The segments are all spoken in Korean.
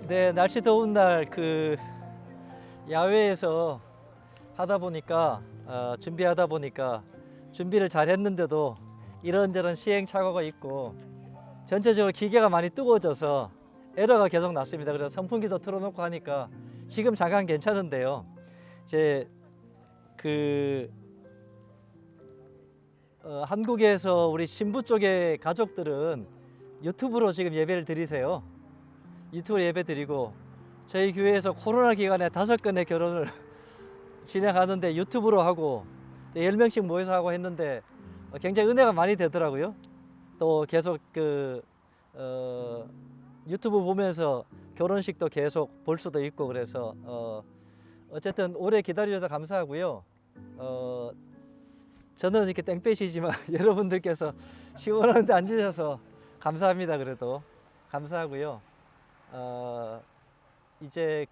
네, 날씨 더운 날 야외에서 하다 보니까 준비하다 보니까 준비를 잘 했는데도 이런저런 시행착오가 있고 전체적으로 기계가 많이 뜨거워져서 에러가 계속 났습니다. 그래서 선풍기도 틀어놓고 하니까 지금 잠깐 괜찮은데요. 이제 한국에서 우리 신부 쪽의 가족들은 유튜브로 지금 예배를 드리세요. 유튜브로 예배 드리고 저희 교회에서 코로나 기간에 5건의 결혼을 진행하는데 유튜브로 하고 10명씩 모여서 하고 했는데 굉장히 은혜가 많이 되더라고요. 또 계속 유튜브 보면서 결혼식도 계속 볼 수도 있고 그래서 어쨌든 오래 기다려주셔서 감사하고요. 저는 이렇게 땡볕이지만 여러분들께서 시원한 데 앉으셔서 감사합니다. 그래도 감사하고요. 이제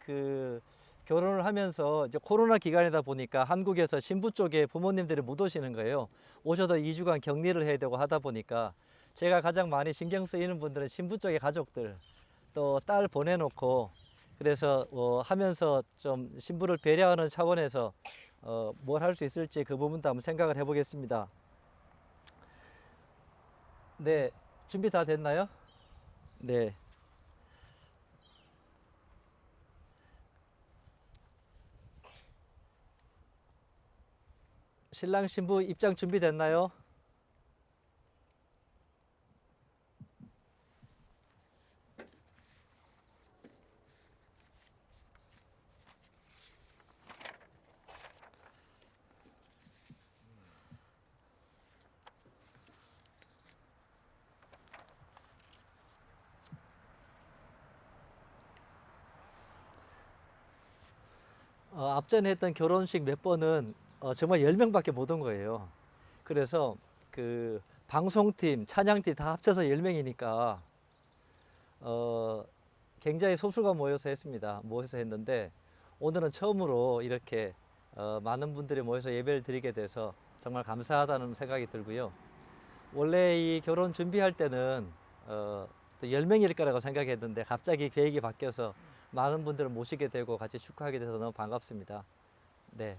결혼을 하면서 이제 코로나 기간이다 보니까 한국에서 신부 쪽에 부모님들이 못 오시는 거예요. 오셔도 2주간 격리를 해야 되고 하다 보니까 제가 가장 많이 신경 쓰이는 분들은 신부 쪽의 가족들, 또 딸 보내놓고 그래서 하면서 좀 신부를 배려하는 차원에서 뭘 할 수 있을지 그 부분도 한번 생각을 해보겠습니다. 네, 준비 다 됐나요? 네. 신랑 신부 입장 준비됐나요? 앞전에 했던 결혼식 몇 번은 정말 10명밖에 못 온 거예요. 그래서 방송팀, 찬양팀 다 합쳐서 10명이니까 굉장히 소수가 모여서 했습니다. 모여서 했는데 오늘은 처음으로 이렇게 많은 분들이 모여서 예배를 드리게 돼서 정말 감사하다는 생각이 들고요. 원래 이 결혼 준비할 때는 또 10명일 거라고 생각했는데 갑자기 계획이 바뀌어서 많은 분들을 모시게 되고 같이 축하하게 돼서 너무 반갑습니다. 네.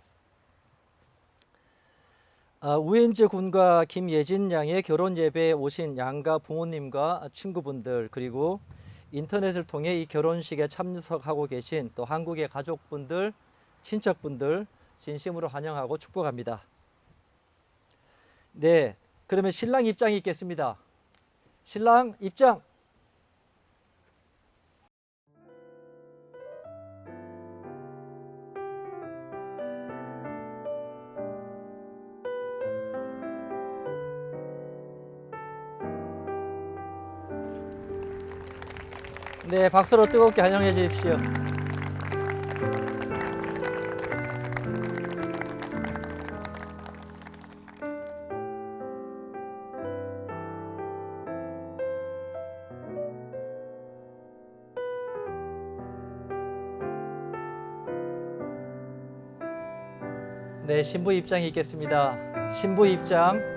우엔재 군과 김예진 양의 결혼 예배에 오신 양가 부모님과 친구분들 그리고 인터넷을 통해 이 결혼식에 참석하고 계신 또 한국의 가족분들, 친척분들 진심으로 환영하고 축복합니다. 네, 그러면 신랑 입장이 있겠습니다. 신랑 입장. 네, 박수로 뜨겁게 환영해 주십시오. 네, 신부 입장이 있겠습니다. 신부 입장.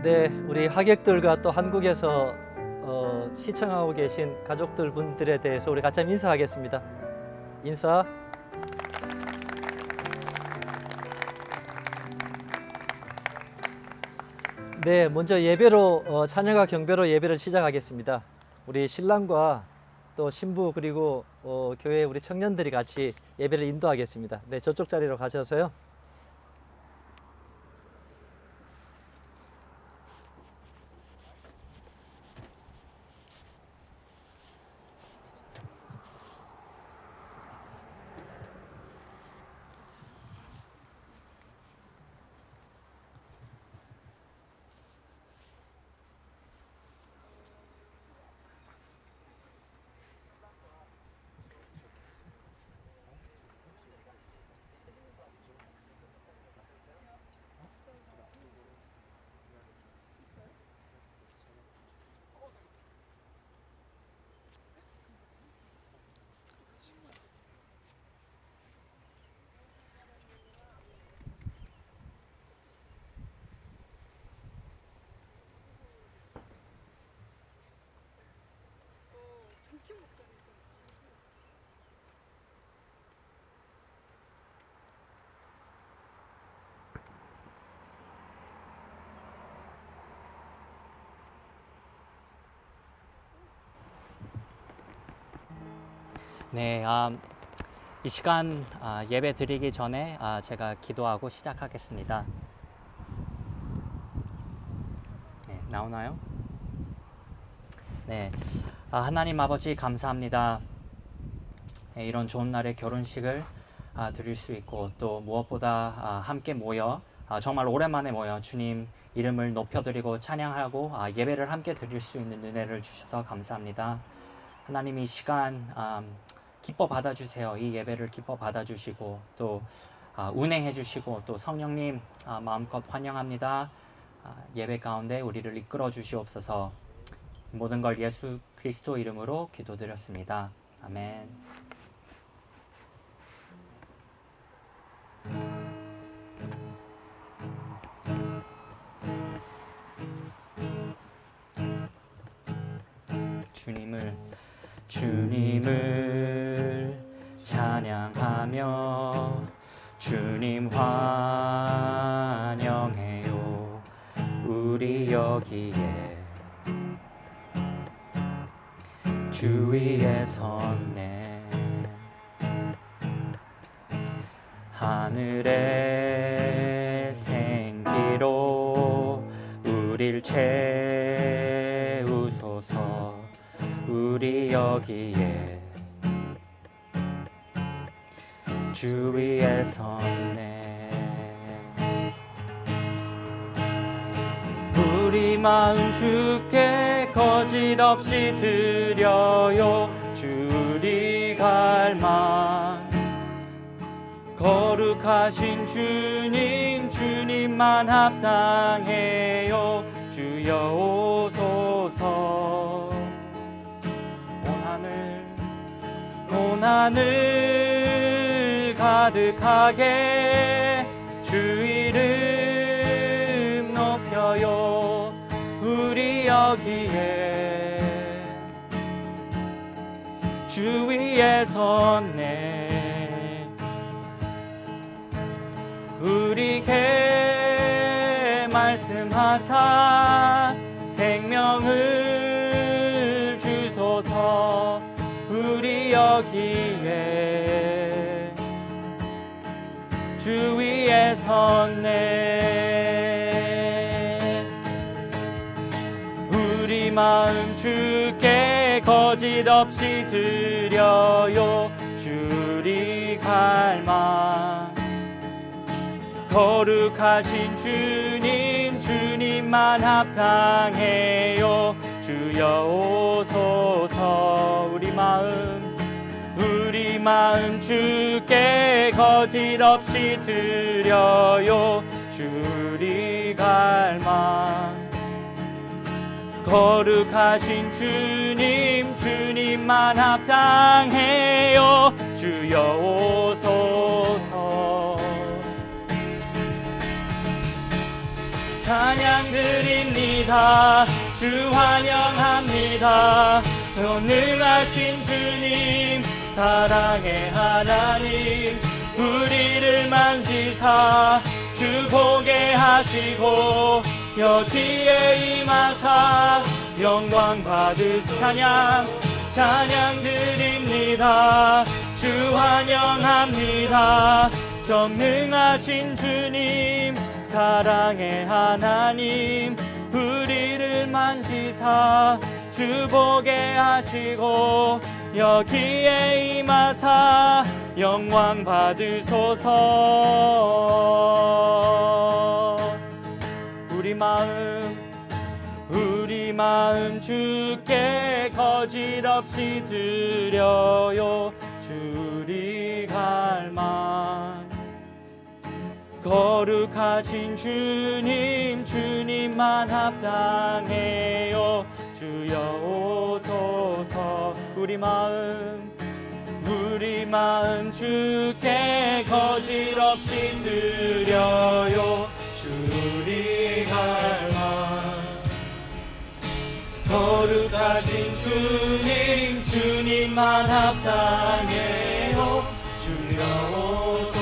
네, 우리 하객들과 또 한국에서 시청하고 계신 가족들 분들에 대해서 우리 같이 한번 인사하겠습니다. 인사. 네, 먼저 예배로 찬양과 경배로 예배를 시작하겠습니다. 우리 신랑과 또 신부 그리고 교회 우리 청년들이 같이 예배를 인도하겠습니다. 네, 저쪽 자리로 가셔서요. 네, 이 시간 예배 드리기 전에 제가 기도하고 시작하겠습니다. 네, 나오나요? 네, 하나님 아버지 감사합니다. 네, 이런 좋은 날에 결혼식을 드릴 수 있고 또 무엇보다 함께 모여 정말 오랜만에 모여 주님 이름을 높여드리고 찬양하고 예배를 함께 드릴 수 있는 은혜를 주셔서 감사합니다. 하나님 이 시간 기뻐 받아주세요. 이 예배를 기뻐 받아주시고 또 운행해 주시고 또 성령님 마음껏 환영합니다. 예배 가운데 우리를 이끌어 주시옵소서. 모든 걸 예수 그리스도 이름으로 기도드렸습니다. 아멘. 주님을 찬양하며 주님 환영해요. 우리 여기에 주 위에 섰네. 하늘의 생기로 우릴 채우소서. 우리 여기에 주 위에 섰네. 우리 마음 주께 거짓없이 드려요. 주리 갈망 거룩하신 주님, 주님만 합당해요. 주여 오소서. 온 하늘 가득하게 주 이름 높여요. 우리 여기에 주 위에 섰네. 우리에게 말씀하사 생명을 주소서. 우리 여기에 주 위에 섰네. 우리 마음 주께 거짓없이 드려요. 주리 갈망 거룩하신 주님, 주님만 합당해요. 주여 오소서. 우리 마음 주께 거짓없이 드려요. 주리 갈망 거룩하신 주님, 주님만 합당해요. 주여 오소서. 찬양 드립니다. 주 환영합니다. 전능하신 주님, 사랑의 하나님, 우리를 만지사 주 보게 하시고 여기에 임하사 영광 받으시 찬양 드립니다. 주 환영합니다. 전능하신 주님 사랑의 하나님 우리를 만지사 주 보게 하시고 여기에 임하사 영광 받으소서. 우리 마음 주께 거짓없이 드려요. 주리 갈망 거룩하신 주님만 합당해요. 주여 오소서. 우리 마음 주께 거짓없이 드려요. 주리 갈망 거룩하신 주님만 합당해요. 주여 오소서.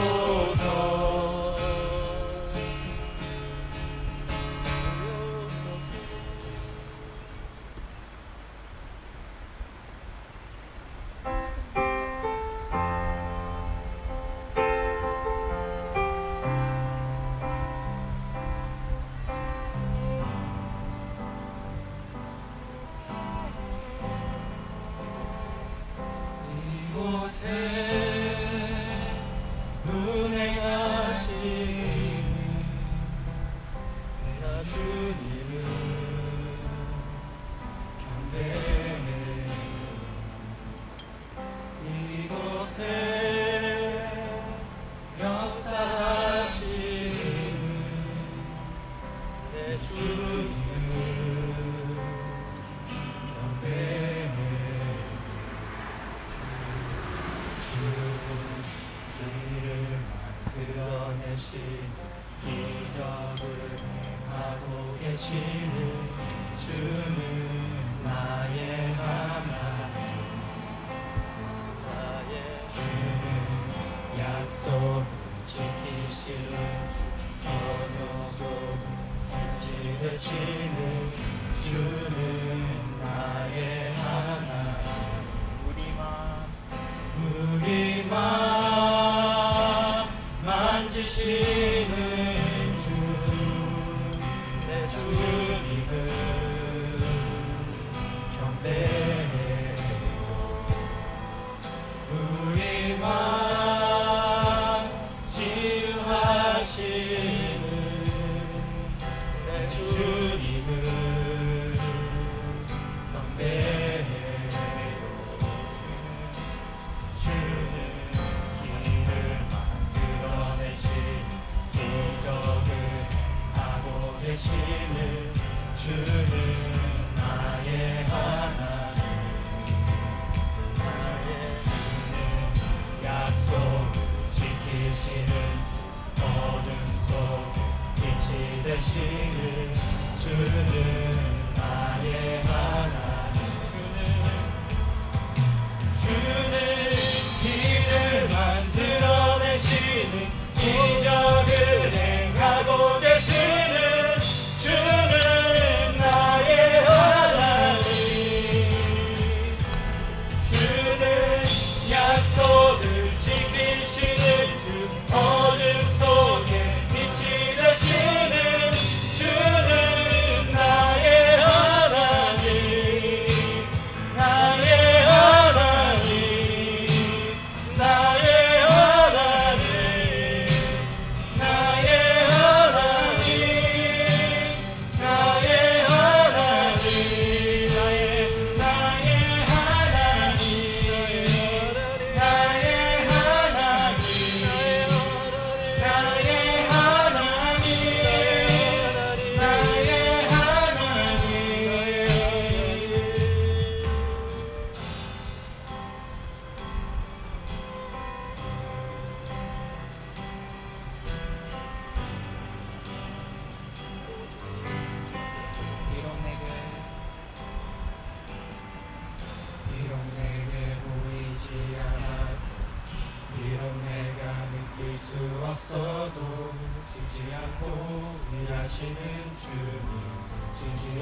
어둠 속에 빛이 되시는 주는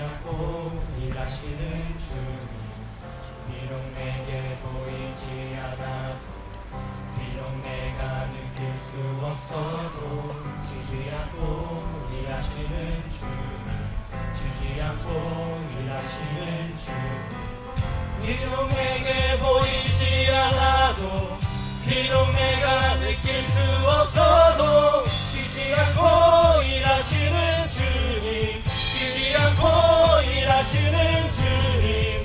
않고 일하시는 주님, 비록 내게 보이지 않아도, 비록 내가 느낄 수 없어도 쉬지 않고 일하시는 주님, 쉬지 않고 일하시는 주님. 비록 내게 보이지 않아도, 비록 내가 느낄 수 없어도 쉬지 않고 일하시는 주님, 쉬지 않고 일하시는 주님.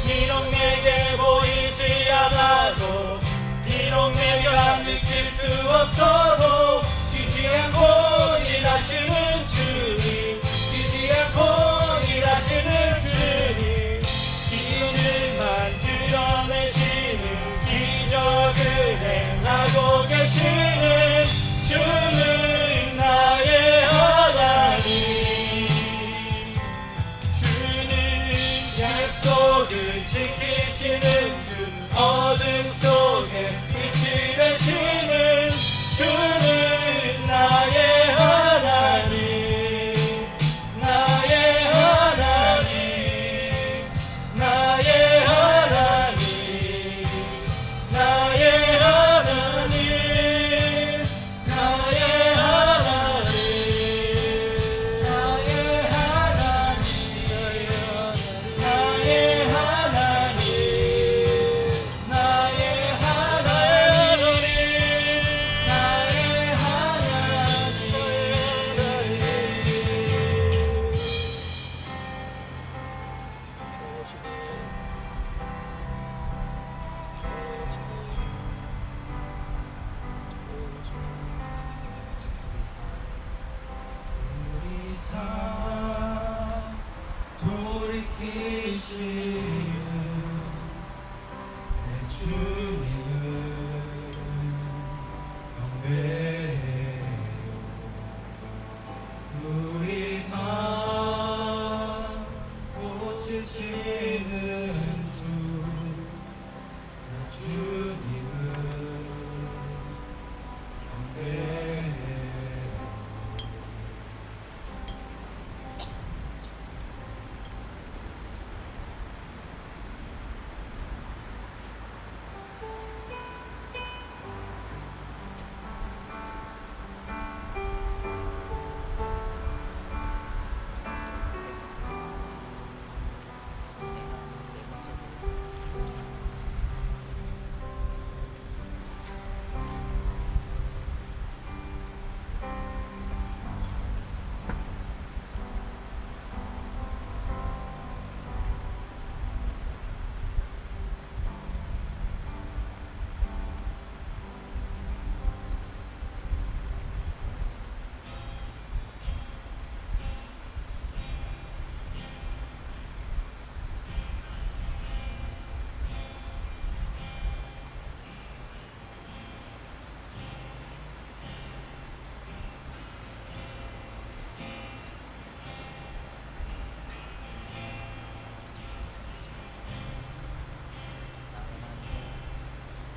비록 내게 보이지 않아도, 비록 내가 느낄 수 없어도 쉬지 않고 일하시는 주님, 쉬지 않고 일하시는 주님. 기운을만 드러내시는, 기적을 행하고 계시는 주는 나의 하나님. 주는 약속을 지키시는 주, 어둠 속에 빛이 되시는 주는 나의 하나님, 나의 하나님, 나의 하나님, 나의 하나님, 나의 하나님, 나의 하나님, 나의 하나님, 나의 하나님, 나의 우리 삶 돌이키시는 내 주님을 경배해요. 우리 삶 고치시는 주, 내 주님을 경배해요.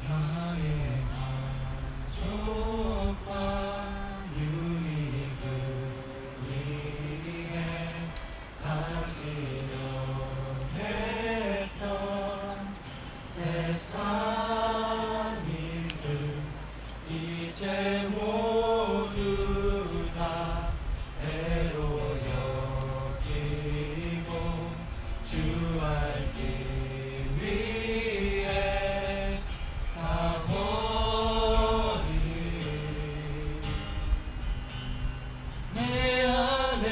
나의 만족과 유익을 위해 가지려 했던 세상 일들 이제 모두 다 애로 여기고 주 알기 위해 가버리 내 안에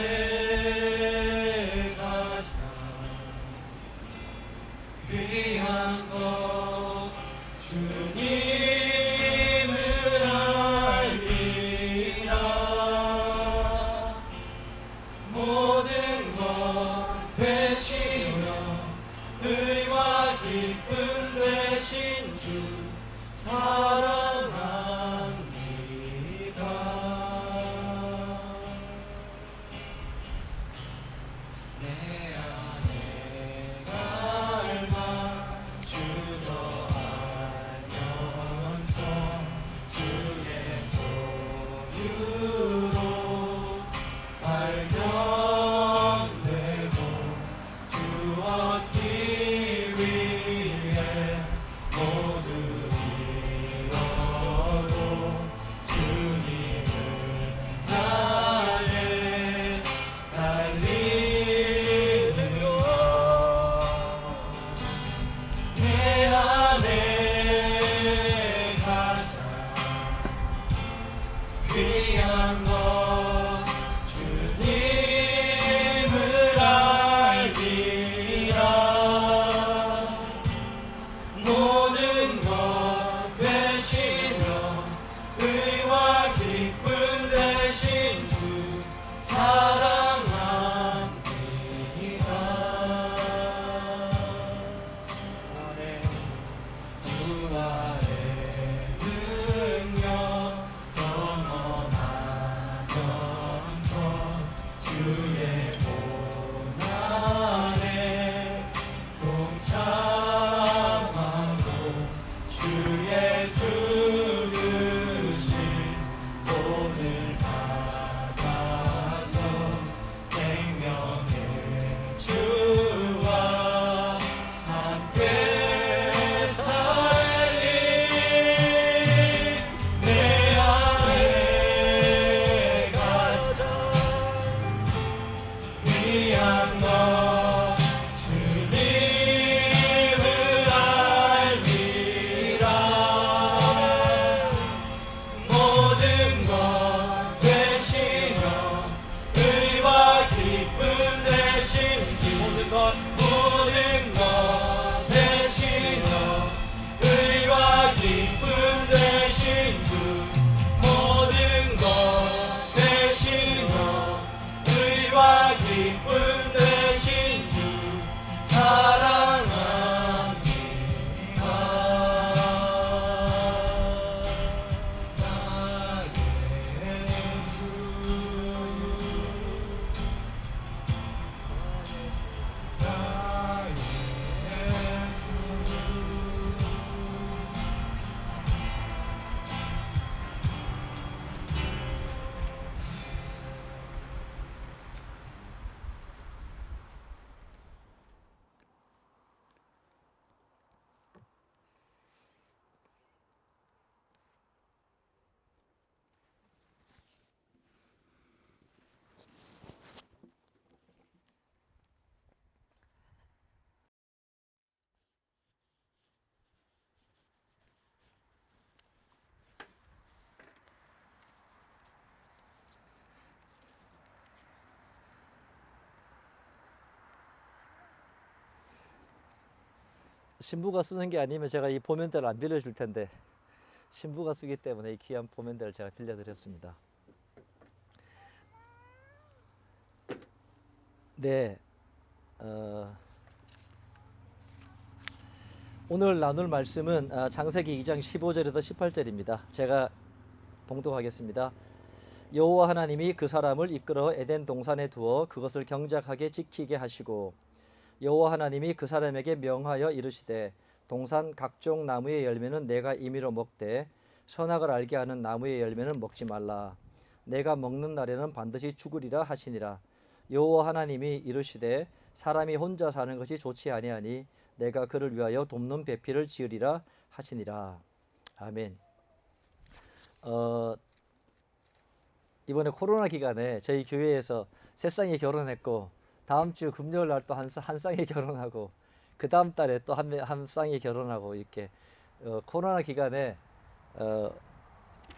가장 귀한 것 주님을 알리라. 모든 것 되시며 의와 기쁨 되신 주 사랑합니다. 내 안에 닮아 주더 알면서 주의 소유로 발견되고 모든 것 되시며 의와 기쁨 되신 주 모든 것 되시며 의와 기쁨 되신 주 사랑합니다. 신부가 쓰는 게 아니면 제가 이 보면대를 안 빌려줄 텐데 신부가 쓰기 때문에 이 귀한 보면대를 제가 빌려드렸습니다. 네, 오늘 나눌 말씀은 창세기 2장 15절에서 18절입니다. 제가 봉독하겠습니다. 여호와 하나님이 그 사람을 이끌어 에덴 동산에 두어 그것을 경작하게 지키게 하시고 여호와 하나님이 그 사람에게 명하여 이르시되 동산 각종 나무의 열매는 내가 임의로 먹되 선악을 알게 하는 나무의 열매는 먹지 말라. 내가 먹는 날에는 반드시 죽으리라 하시니라. 여호와 하나님이 이르시되 사람이 혼자 사는 것이 좋지 아니하니 내가 그를 위하여 돕는 배필을 지으리라 하시니라. 아멘. 이번에 코로나 기간에 저희 교회에서 세 쌍이 결혼했고 다음 주 금요일 날 또 한 쌍이 결혼하고 그 다음 달에 또 한 쌍이 결혼하고 이렇게 코로나 기간에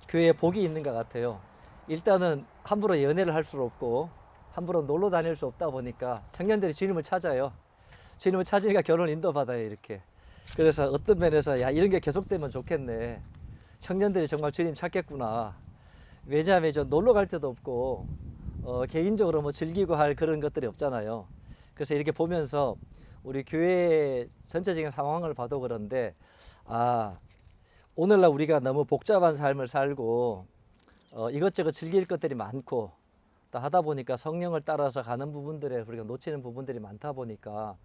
교회에 복이 있는 것 같아요. 일단은 함부로 연애를 할 수 없고 함부로 놀러 다닐 수 없다 보니까 청년들이 주님을 찾아요. 주님을 찾으니까 결혼 인도받아요 이렇게. 그래서 어떤 면에서 야 이런 게 계속되면 좋겠네. 청년들이 정말 주님 찾겠구나. 왜냐하면 저 놀러 갈 데도 없고 개인적으로 뭐 즐기고 할 그런 것들이 없잖아요. 그래서 이렇게 보면서 우리 교회 전체적인 상황을 봐도 그런데 오늘날 우리가 너무 복잡한 삶을 살고 이것저것 즐길 것들이 많고 또 하다 보니까 성령을 따라서 가는 부분들에 우리가 놓치는 부분들이 많다 보니까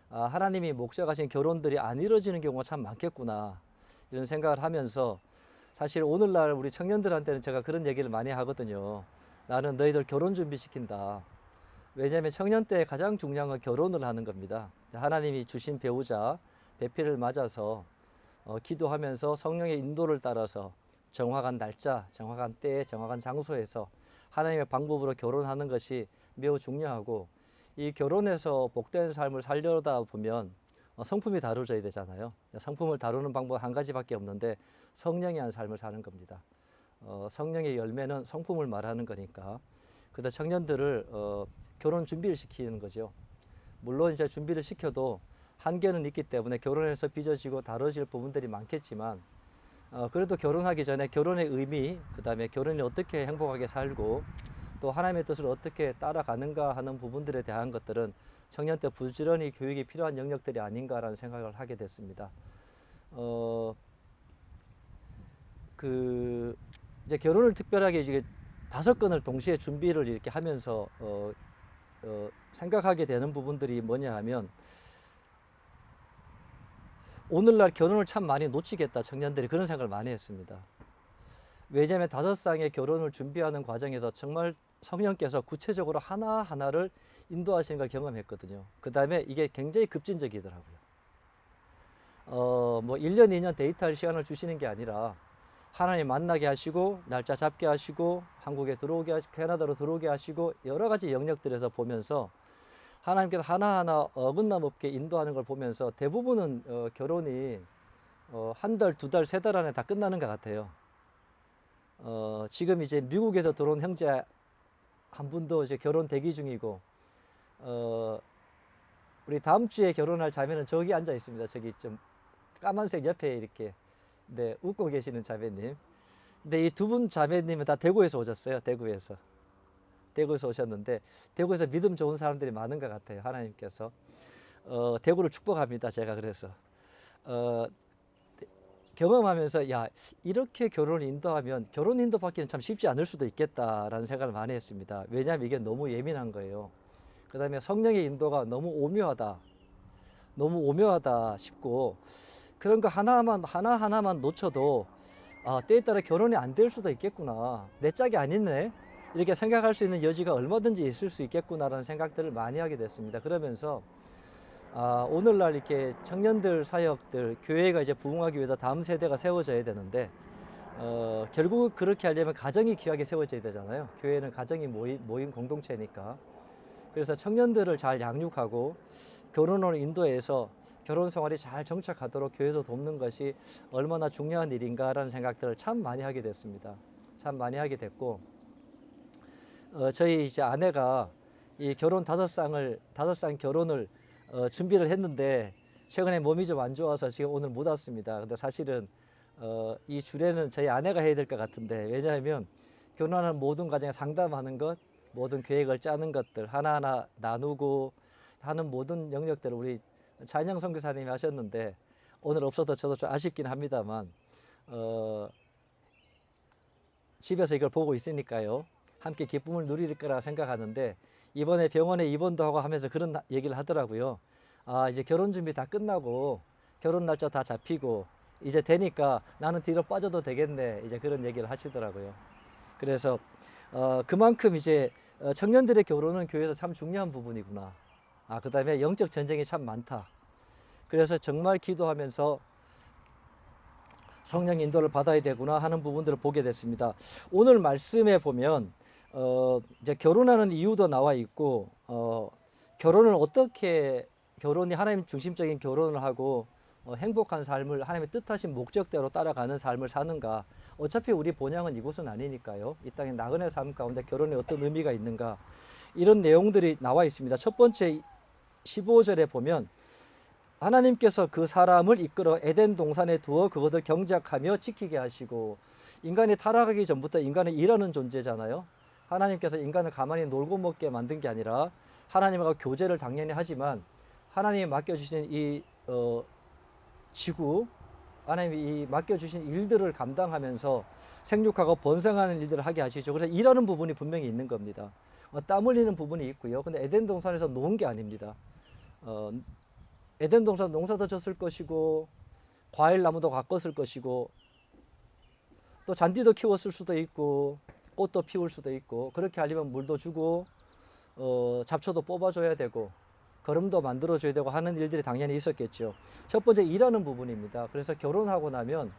하나님이 목적하신 결혼들이 안 이루어지는 경우가 참 많겠구나 이런 생각을 하면서 사실 오늘날 우리 청년들한테는 제가 그런 얘기를 많이 하거든요. 나는 너희들 결혼 준비시킨다. 왜냐하면 청년 때 가장 중요한 건 결혼을 하는 겁니다. 하나님이 주신 배우자, 배필을 맞아서 기도하면서 성령의 인도를 따라서 정확한 날짜, 정확한 때, 정확한 장소에서 하나님의 방법으로 결혼하는 것이 매우 중요하고 이 결혼에서 복된 삶을 살려다 보면 성품이 다루어져야 되잖아요. 성품을 다루는 방법 한 가지밖에 없는데 성령의 한 삶을 사는 겁니다. 성령의 열매는 성품을 말하는 거니까. 그래서 청년들을 결혼 준비를 시키는 거죠. 물론 이제 준비를 시켜도 한계는 있기 때문에 결혼해서 빚어지고 다뤄질 부분들이 많겠지만 그래도 결혼하기 전에 결혼의 의미, 그 다음에 결혼이 어떻게 행복하게 살고 또 하나님의 뜻을 어떻게 따라가는가 하는 부분들에 대한 것들은 청년 때 부지런히 교육이 필요한 영역들이 아닌가라는 생각을 하게 됐습니다. 이제 결혼을 특별하게 이제 5건을 동시에 준비를 이렇게 하면서 생각하게 되는 부분들이 뭐냐 하면 오늘날 결혼을 참 많이 놓치겠다 청년들이 그런 생각을 많이 했습니다. 왜냐하면 5쌍의 결혼을 준비하는 과정에서 정말 성령께서 구체적으로 하나하나를 인도하시는 걸 경험했거든요. 그 다음에 이게 굉장히 급진적이더라고요. 뭐 1년, 2년 데이트할 시간을 주시는 게 아니라 하나님 만나게 하시고 날짜 잡게 하시고 한국에 들어오게 하시고 캐나다로 들어오게 하시고 여러 가지 영역들에서 보면서 하나님께서 하나하나 어긋남 없게 인도하는 걸 보면서 대부분은 결혼이 한 달, 2달, 3달 안에 다 끝나는 것 같아요. 지금 이제 미국에서 들어온 형제 한 분도 이제 결혼 대기 중이고 우리 다음 주에 결혼할 자매는 저기 앉아 있습니다. 저기 좀 까만색 옆에 이렇게 네, 웃고 계시는 자매님. 근데 이 두 분 자매님은 다 대구에서 오셨어요. 대구에서 오셨는데 대구에서 믿음 좋은 사람들이 많은 것 같아요. 하나님께서 대구를 축복합니다. 제가 그래서 경험하면서 야, 이렇게 결혼을 인도하면 결혼 인도 받기는 참 쉽지 않을 수도 있겠다라는 생각을 많이 했습니다. 왜냐하면 이게 너무 예민한 거예요. 그 다음에 성령의 인도가 너무 오묘하다 싶고, 그런 거 하나하나만 놓쳐도 때에 따라 결혼이 안 될 수도 있겠구나, 내 짝이 아니네, 이렇게 생각할 수 있는 여지가 얼마든지 있을 수 있겠구나라는 생각들을 많이 하게 됐습니다. 그러면서 오늘날 이렇게 청년들 사역들, 교회가 이제 부흥하기 위해서 다음 세대가 세워져야 되는데 결국 그렇게 하려면 가정이 귀하게 세워져야 되잖아요. 교회는 가정이 모인 공동체니까. 그래서 청년들을 잘 양육하고 결혼을 인도해서 결혼 생활이 잘 정착하도록 교회에서 돕는 것이 얼마나 중요한 일인가라는 생각들을 참 많이 하게 됐습니다. 참 많이 하게 됐고, 저희 이제 아내가 이 결혼 다섯 쌍 결혼을 준비를 했는데 최근에 몸이 좀 안 좋아서 지금 오늘 못 왔습니다. 근데 사실은 이 주례는 저희 아내가 해야 될 것 같은데, 왜냐하면 결혼하는 모든 과정에 상담하는 것, 모든 계획을 짜는 것들 하나하나 나누고 하는 모든 영역들을 우리 찬영 선교사님이 하셨는데 오늘 없어도 저도 좀 아쉽긴 합니다만 집에서 이걸 보고 있으니까요, 함께 기쁨을 누릴 거라 생각하는데, 이번에 병원에 입원도 하고 하면서 그런 얘기를 하더라고요. 이제 결혼 준비 다 끝나고 결혼 날짜 다 잡히고 이제 되니까 나는 뒤로 빠져도 되겠네, 이제 그런 얘기를 하시더라고요. 그래서 그만큼 이제 청년들의 결혼은 교회에서 참 중요한 부분이구나. 그 다음에 영적 전쟁이 참 많다. 그래서 정말 기도하면서 성령 인도를 받아야 되구나 하는 부분들을 보게 됐습니다. 오늘 말씀에 보면 이제 결혼하는 이유도 나와 있고, 결혼을 어떻게, 결혼이 하나님 중심적인 결혼을 하고 행복한 삶을 하나님의 뜻하신 목적대로 따라가는 삶을 사는가. 어차피 우리 본향은 이곳은 아니니까요. 이 땅의 나그네 삶 가운데 결혼에 어떤 의미가 있는가, 이런 내용들이 나와 있습니다. 첫 번째 15절에 보면 하나님께서 그 사람을 이끌어 에덴 동산에 두어 그것을 경작하며 지키게 하시고, 인간이 타락하기 전부터 인간은 일하는 존재잖아요. 하나님께서 인간을 가만히 놀고 먹게 만든 게 아니라 하나님과 교제를 당연히 하지만 하나님이 맡겨주신 이 지구, 하나님이 이 맡겨주신 일들을 감당하면서 생육하고 번성하는 일들을 하게 하시죠. 그래서 일하는 부분이 분명히 있는 겁니다. 땀 흘리는 부분이 있고요. 근데 에덴 동산에서 놓은 게 아닙니다. 에덴 동산 농사도 졌을 것이고 과일 나무도 가꿨을 것이고 또 잔디도 키웠을 수도 있고 꽃도 피울 수도 있고, 그렇게 하려면 물도 주고 잡초도 뽑아줘야 되고 거름도 만들어줘야 되고 하는 일들이 당연히 있었겠죠. 첫 번째 일하는 부분입니다. 그래서 결혼하고 나면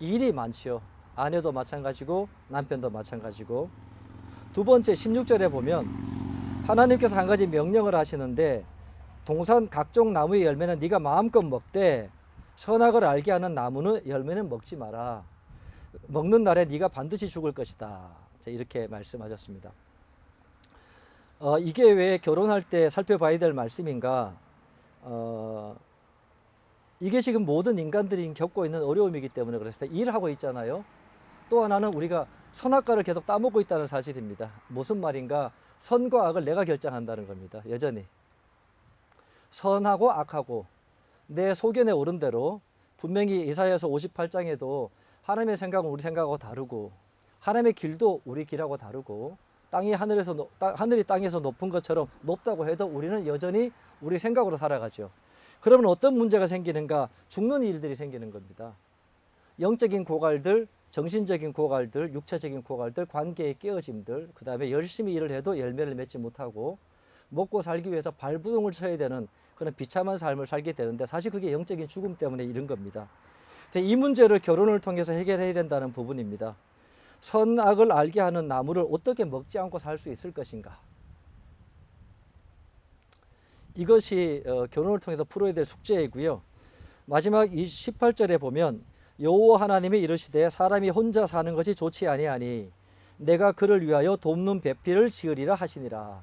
일이 많지요. 아내도 마찬가지고 남편도 마찬가지고. 두 번째 16절에 보면 하나님께서 한 가지 명령을 하시는데, 동산 각종 나무의 열매는 네가 마음껏 먹되 선악을 알게 하는 나무는 열매는 먹지 마라. 먹는 날에 네가 반드시 죽을 것이다. 이렇게 말씀하셨습니다. 이게 왜 결혼할 때 살펴봐야 될 말씀인가? 이게 지금 모든 인간들이 겪고 있는 어려움이기 때문에 그렇습니다. 일하고 있잖아요. 또 하나는 우리가 선악과를 계속 따먹고 있다는 사실입니다. 무슨 말인가? 선과 악을 내가 결정한다는 겁니다. 여전히 선하고 악하고 내 소견에 오른 대로, 분명히 이사야서 58장에도 하나님의 생각은 우리 생각하고 다르고 하나님의 길도 우리 길하고 다르고, 하늘이 땅에서 높은 것처럼 높다고 해도 우리는 여전히 우리 생각으로 살아가죠. 그러면 어떤 문제가 생기는가? 죽는 일들이 생기는 겁니다. 영적인 고갈들, 정신적인 고갈들, 육체적인 고갈들, 관계의 깨어짐들, 그 다음에 열심히 일을 해도 열매를 맺지 못하고 먹고 살기 위해서 발부동을 쳐야 되는 그런 비참한 삶을 살게 되는데, 사실 그게 영적인 죽음 때문에 이런 겁니다. 이 문제를 결혼을 통해서 해결해야 된다는 부분입니다. 선악을 알게 하는 나무를 어떻게 먹지 않고 살 수 있을 것인가? 이것이 결혼을 통해서 풀어야 될 숙제이고요. 마지막 18절에 보면 여호와 하나님이 이르시되 사람이 혼자 사는 것이 좋지 아니하니 내가 그를 위하여 돕는 배필을 지으리라 하시니라.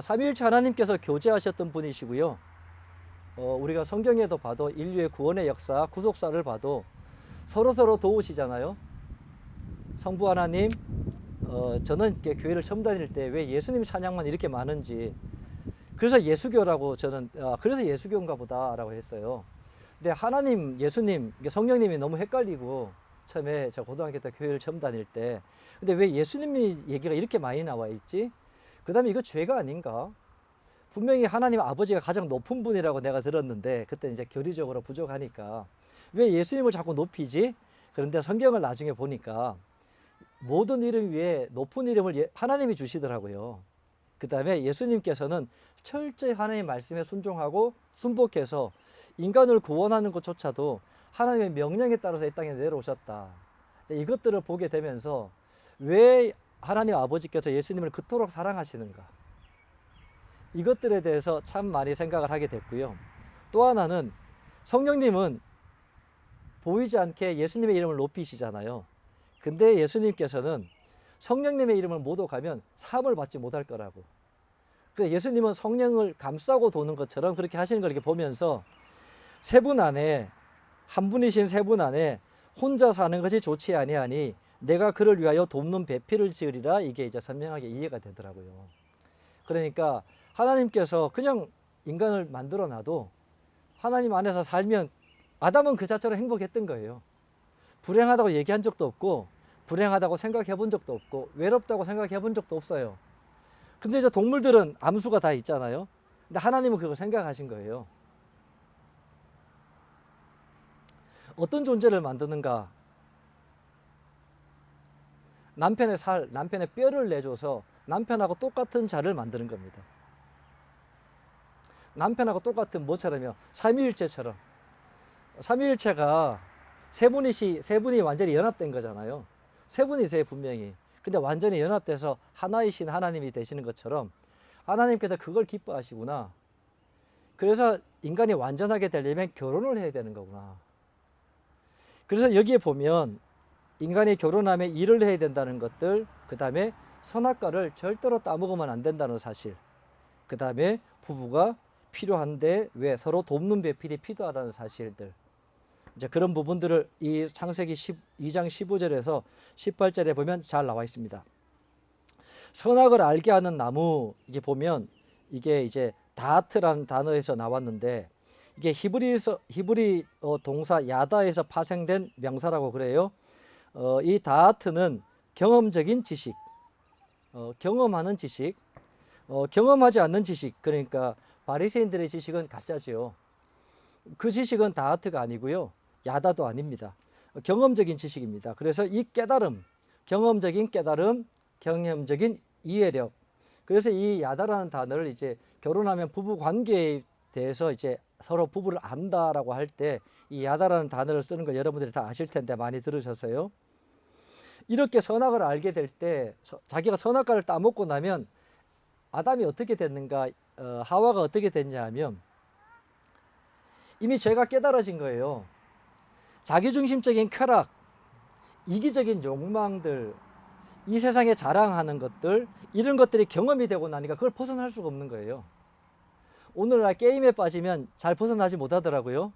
삼위일체 하나님께서 교제하셨던 분이시고요. 우리가 성경에도 봐도 인류의 구원의 역사, 구속사를 봐도 서로 도우시잖아요. 성부 하나님, 저는 이렇게 교회를 처음 다닐 때 왜 예수님 찬양만 이렇게 많은지, 그래서 예수교라고 저는 그래서 예수교인가 보다라고 했어요. 근데 하나님, 예수님, 성령님이 너무 헷갈리고 처음에 저 고등학교 때 교회를 처음 다닐 때, 근데 왜 예수님이 얘기가 이렇게 많이 나와 있지? 그 다음에 이거 죄가 아닌가? 분명히 하나님 아버지가 가장 높은 분이라고 내가 들었는데 그때 이제 교리적으로 부족하니까 왜 예수님을 자꾸 높이지? 그런데 성경을 나중에 보니까 모든 이름 위에 높은 이름을 하나님이 주시더라고요. 그 다음에 예수님께서는 철저히 하나님의 말씀에 순종하고 순복해서 인간을 구원하는 것조차도 하나님의 명령에 따라서 이 땅에 내려오셨다. 이것들을 보게 되면서 왜 하나님 아버지께서 예수님을 그토록 사랑하시는가, 이것들에 대해서 참 많이 생각을 하게 됐고요. 또 하나는 성령님은 보이지 않게 예수님의 이름을 높이시잖아요. 근데 예수님께서는 성령님의 이름을 못 오가면 사함을 받지 못할 거라고. 그래서 예수님은 성령을 감싸고 도는 것처럼 그렇게 하시는 걸 이렇게 보면서 세 분 안에, 한 분이신 세 분 안에 혼자 사는 것이 좋지 아니하니 내가 그를 위하여 돕는 배필을 지으리라, 이게 이제 선명하게 이해가 되더라고요. 그러니까 하나님께서 그냥 인간을 만들어 놔도 하나님 안에서 살면 아담은 그 자체로 행복했던 거예요. 불행하다고 얘기한 적도 없고 불행하다고 생각해 본 적도 없고 외롭다고 생각해 본 적도 없어요. 근데 이제 동물들은 암수가 다 있잖아요. 근데 하나님은 그걸 생각하신 거예요. 어떤 존재를 만드는가? 남편의 살, 남편의 뼈를 내줘서 남편하고 똑같은 자를 만드는 겁니다. 남편하고 똑같은 뭐처럼요? 삼위일체처럼. 삼위일체가 세 분이 완전히 연합된 거잖아요. 세 분이세요, 분명히. 근데 완전히 연합돼서 하나이신 하나님이 되시는 것처럼 하나님께서 그걸 기뻐하시구나. 그래서 인간이 완전하게 되려면 결혼을 해야 되는 거구나. 그래서 여기에 보면 인간이 결혼하며 일을 해야 된다는 것들, 그 다음에 선악과를 절대로 따먹으면 안 된다는 사실, 그 다음에 부부가 필요한데 왜 서로 돕는 배필이 필요하다는 사실들, 이제 그런 부분들을 이 창세기 2장 15절에서 18절에 보면 잘 나와 있습니다. 선악을 알게 하는 나무, 이게 보면 이게 이제 다하트라는 단어에서 나왔는데 이게 히브리 동사 야다에서 파생된 명사라고 그래요. 이 다하트는 경험적인 지식, 경험하는 지식, 경험하지 않는 지식, 그러니까 바리새인들의 지식은 가짜죠. 그 지식은 다하트가 아니고요, 야다도 아닙니다. 경험적인 지식입니다. 그래서 이 깨달음, 경험적인 깨달음, 경험적인 이해력. 그래서 이 야다라는 단어를 이제 결혼하면 부부 관계에 대해서 이제 서로 부부를 안다라고 할 때 이 야다라는 단어를 쓰는 걸 여러분들이 다 아실 텐데 많이 들으셨어요. 이렇게 선악을 알게 될 때 자기가 선악과를 따먹고 나면 아담이 어떻게 됐는가, 하와가 어떻게 됐냐 하면 이미 죄가 깨달아진 거예요. 자기중심적인 쾌락, 이기적인 욕망들, 이 세상에 자랑하는 것들, 이런 것들이 경험이 되고 나니까 그걸 벗어날 수가 없는 거예요. 오늘날 게임에 빠지면 잘 벗어나지 못하더라고요.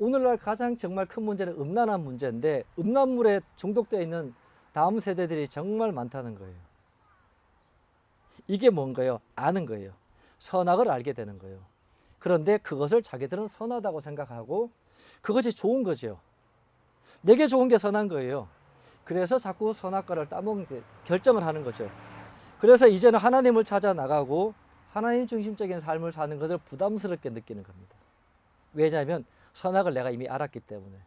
오늘날 가장 정말 큰 문제는 음란한 문제인데 음란물에 중독되어 있는 다음 세대들이 정말 많다는 거예요. 이게 뭔가요? 아는 거예요. 선악을 알게 되는 거예요. 그런데 그것을 자기들은 선하다고 생각하고 그것이 좋은 거죠. 내게 좋은 게 선한 거예요. 그래서 자꾸 선악과를 따먹는 결정을 하는 거죠. 그래서 이제는 하나님을 찾아 나가고 하나님 중심적인 삶을 사는 것을 부담스럽게 느끼는 겁니다. 왜냐하면 선악을 내가 이미 알았기 때문에.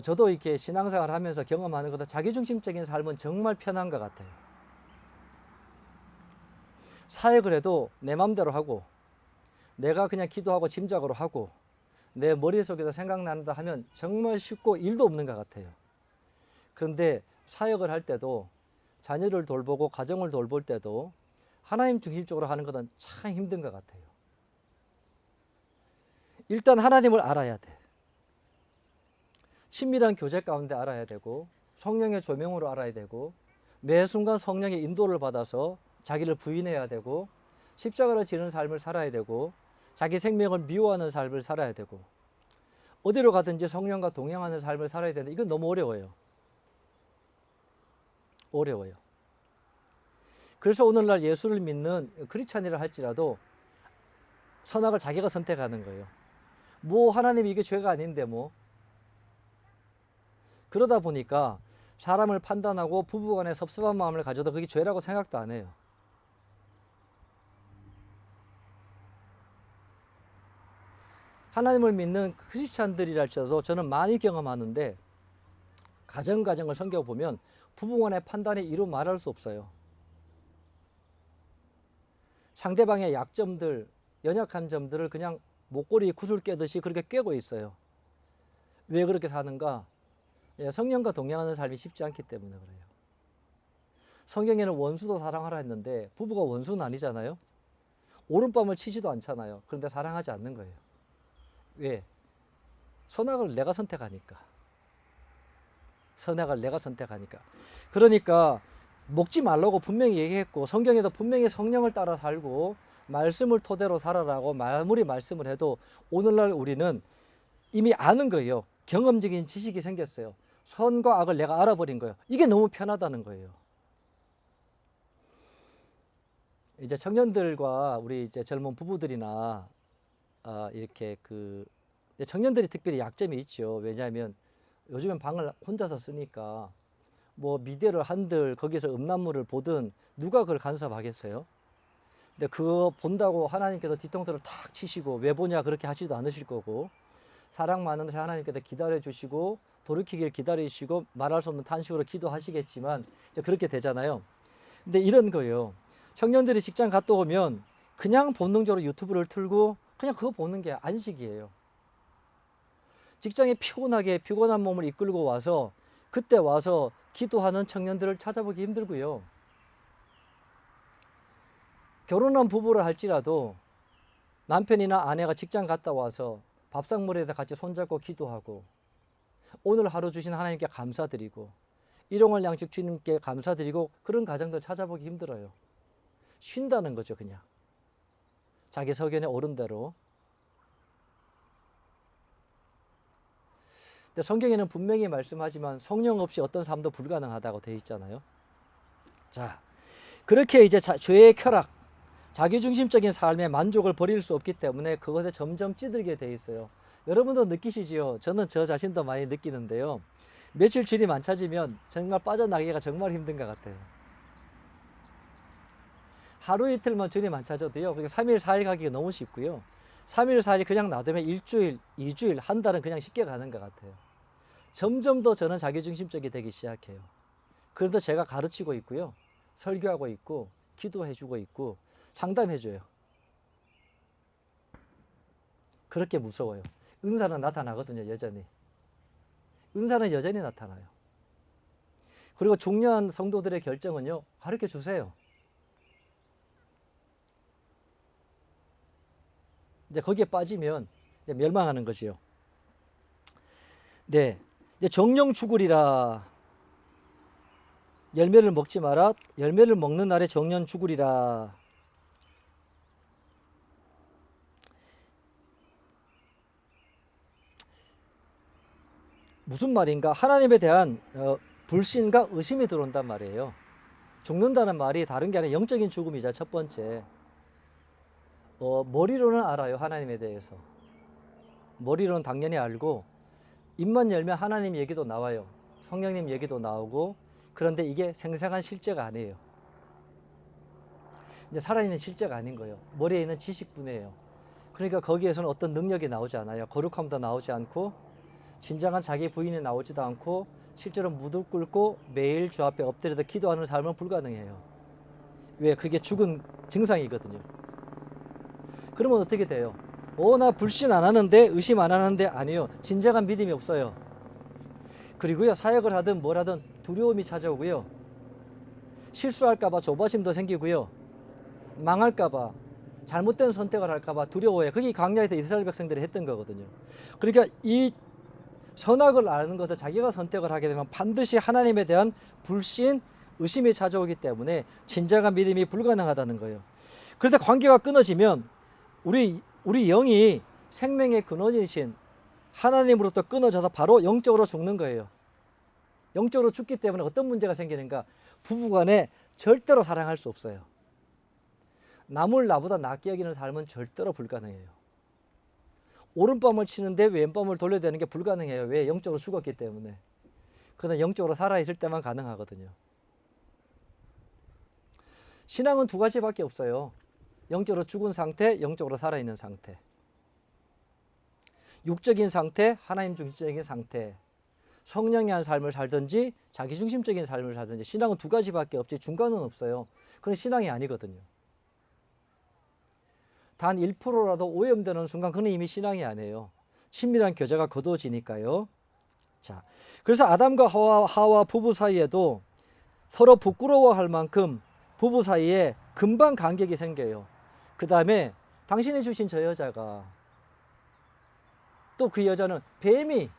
저도 이렇게 신앙생활 하면서 경험하는 것도 자기중심적인 삶은 정말 편한 것 같아요. 사역을 해도 내 맘대로 하고 내가 그냥 기도하고 짐작으로 하고 내 머릿속에서 생각난다 하면 정말 쉽고 일도 없는 것 같아요. 그런데 사역을 할 때도 자녀를 돌보고 가정을 돌볼 때도 하나님 중심적으로 하는 것은 참 힘든 것 같아요. 일단 하나님을 알아야 돼. 친밀한 교제 가운데 알아야 되고 성령의 조명으로 알아야 되고 매 순간 성령의 인도를 받아서 자기를 부인해야 되고 십자가를 지는 삶을 살아야 되고 자기 생명을 미워하는 삶을 살아야 되고 어디로 가든지 성령과 동행하는 삶을 살아야 되는데 이건 너무 어려워요. 어려워요. 그래서 오늘날 예수를 믿는 크리스찬이라 할지라도 선악을 자기가 선택하는 거예요. 뭐 하나님 이게 죄가 아닌데 뭐. 그러다 보니까 사람을 판단하고 부부간에 섭섭한 마음을 가져도 그게 죄라고 생각도 안 해요. 하나님을 믿는 크리스찬들이라 할지라도 저는 많이 경험하는데 가정을 섬겨보면 부부간의 판단이 이루 말할 수 없어요. 상대방의 약점들, 연약한 점들을 그냥 목걸이 구슬 꿰듯이 그렇게 꿰고 있어요. 왜 그렇게 사는가? 성령과 동행하는 삶이 쉽지 않기 때문에 그래요. 성경에는 원수도 사랑하라 했는데 부부가 원수는 아니잖아요. 오른밤을 치지도 않잖아요. 그런데 사랑하지 않는 거예요. 왜? 선악을 내가 선택하니까. 선악을 내가 선택하니까. 그러니까 먹지 말라고 분명히 얘기했고 성경에도 분명히 성령을 따라 살고 말씀을 토대로 살아라고 아무리 말씀을 해도 오늘날 우리는 이미 아는 거예요. 경험적인 지식이 생겼어요. 선과 악을 내가 알아버린 거예요. 이게 너무 편하다는 거예요. 이제 청년들과 우리 이제 젊은 부부들이나 이렇게 청년들이 특별히 약점이 있죠. 왜냐하면 요즘엔 방을 혼자서 쓰니까 뭐 미디어를 한들 거기서 음란물을 보든 누가 그걸 간섭하겠어요? 근데 그거 본다고 하나님께서 뒤통수를 탁 치시고 왜 보냐 그렇게 하지도 않으실 거고 사랑 많은 하나님께서 기다려 주시고 돌이키길 기다리시고 말할 수 없는 탄식으로 기도하시겠지만 이제 그렇게 되잖아요. 근데 이런 거예요. 청년들이 직장 갔다 오면 그냥 본능적으로 유튜브를 틀고 그냥 그거 보는 게 안식이에요. 직장에 피곤한 몸을 이끌고 와서 그때 와서 기도하는 청년들을 찾아보기 힘들고요. 결혼한 부부를 할지라도 남편이나 아내가 직장 갔다 와서 밥상머리에다 같이 손잡고 기도하고 오늘 하루 주신 하나님께 감사드리고 일용할 양식 주님께 감사드리고 그런 가정들 찾아보기 힘들어요. 쉰다는 거죠, 그냥. 자기 석연에 오른 대로. 근데 성경에는 분명히 말씀하지만 성령 없이 어떤 삶도 불가능하다고 되어 있잖아요. 자, 그렇게 이제 죄의 쾌락, 자기중심적인 삶의 만족을 버릴 수 없기 때문에 그것에 점점 찌들게 돼 있어요. 여러분도 느끼시지요? 저는 저 자신도 많이 느끼는데요. 며칠 줄이 안 찾으면 정말 빠져나가기가 정말 힘든 것 같아요. 하루 이틀만 줄이 안 찾아도요. 3일, 4일 가기가 너무 쉽고요. 3일, 4일 그냥 놔두면 일주일, 2주일, 한 달은 그냥 쉽게 가는 것 같아요. 점점 더 저는 자기중심적이 되기 시작해요. 그래도 제가 가르치고 있고요. 설교하고 있고, 기도해주고 있고, 상담해줘요. 그렇게 무서워요. 은사는 나타나거든요, 여전히. 은사는 여전히 나타나요. 그리고 중요한 성도들의 결정은요, 가르쳐 주세요. 이제 거기에 빠지면 이제 멸망하는 거지요. 네. 이제 정령 죽으리라. 열매를 먹지 마라. 열매를 먹는 날에 정령 죽으리라. 무슨 말인가? 하나님에 대한 불신과 의심이 들어온단 말이에요. 죽는다는 말이 다른 게 아니라 영적인 죽음이자 첫 번째. 머리로는 알아요. 하나님에 대해서. 머리로는 당연히 알고 입만 열면 하나님 얘기도 나와요. 성령님 얘기도 나오고 그런데 이게 생생한 실제가 아니에요. 이제 살아있는 실제가 아닌 거예요. 머리에 있는 지식뿐이에요. 그러니까 거기에서는 어떤 능력이 나오지 않아요. 거룩함도 나오지 않고 진정한 자기 부인이 나오지도 않고 실제로 무릎 꿇고 매일 주 앞에 엎드려서 기도하는 삶은 불가능해요. 왜? 그게 죽은 증상이거든요. 그러면 어떻게 돼요? 나 불신 안 하는데 의심 안 하는데 아니요. 진정한 믿음이 없어요. 그리고요 사역을 하든 뭘 하든 두려움이 찾아오고요. 실수할까봐 조바심도 생기고요. 망할까봐 잘못된 선택을 할까봐 두려워해요. 그게 광야에서 이스라엘 백성들이 했던 거거든요. 그러니까 이 선악을 아는 것을 자기가 선택을 하게 되면 반드시 하나님에 대한 불신, 의심이 찾아오기 때문에 진정한 믿음이 불가능하다는 거예요. 그런데 관계가 끊어지면 우리 영이 생명의 근원이신 하나님으로부터 끊어져서 바로 영적으로 죽는 거예요. 영적으로 죽기 때문에 어떤 문제가 생기는가? 부부간에 절대로 사랑할 수 없어요. 남을 나보다 낫게 여기는 삶은 절대로 불가능해요. 오른밤을 치는데 왼밤을 돌려야 되는 게 불가능해요. 왜? 영적으로 죽었기 때문에. 그는 영적으로 살아있을 때만 가능하거든요. 신앙은 두 가지밖에 없어요. 영적으로 죽은 상태, 영적으로 살아있는 상태. 육적인 상태, 하나님 중심적인 상태. 성령의 한 삶을 살든지 자기중심적인 삶을 살든지 신앙은 두 가지밖에 없지 중간은 없어요. 그건 신앙이 아니거든요. 단 1%라도 오염되는 순간 그는 이미 신앙이 아니에요. 친밀한 교제가 거두어지니까요. 자, 그래서 아담과 하와 부부 사이에도 서로 부끄러워할 만큼 부부 사이에 금방 간격이 생겨요. 그 다음에 당신이 주신 저 여자가 또 그 여자는 뱀이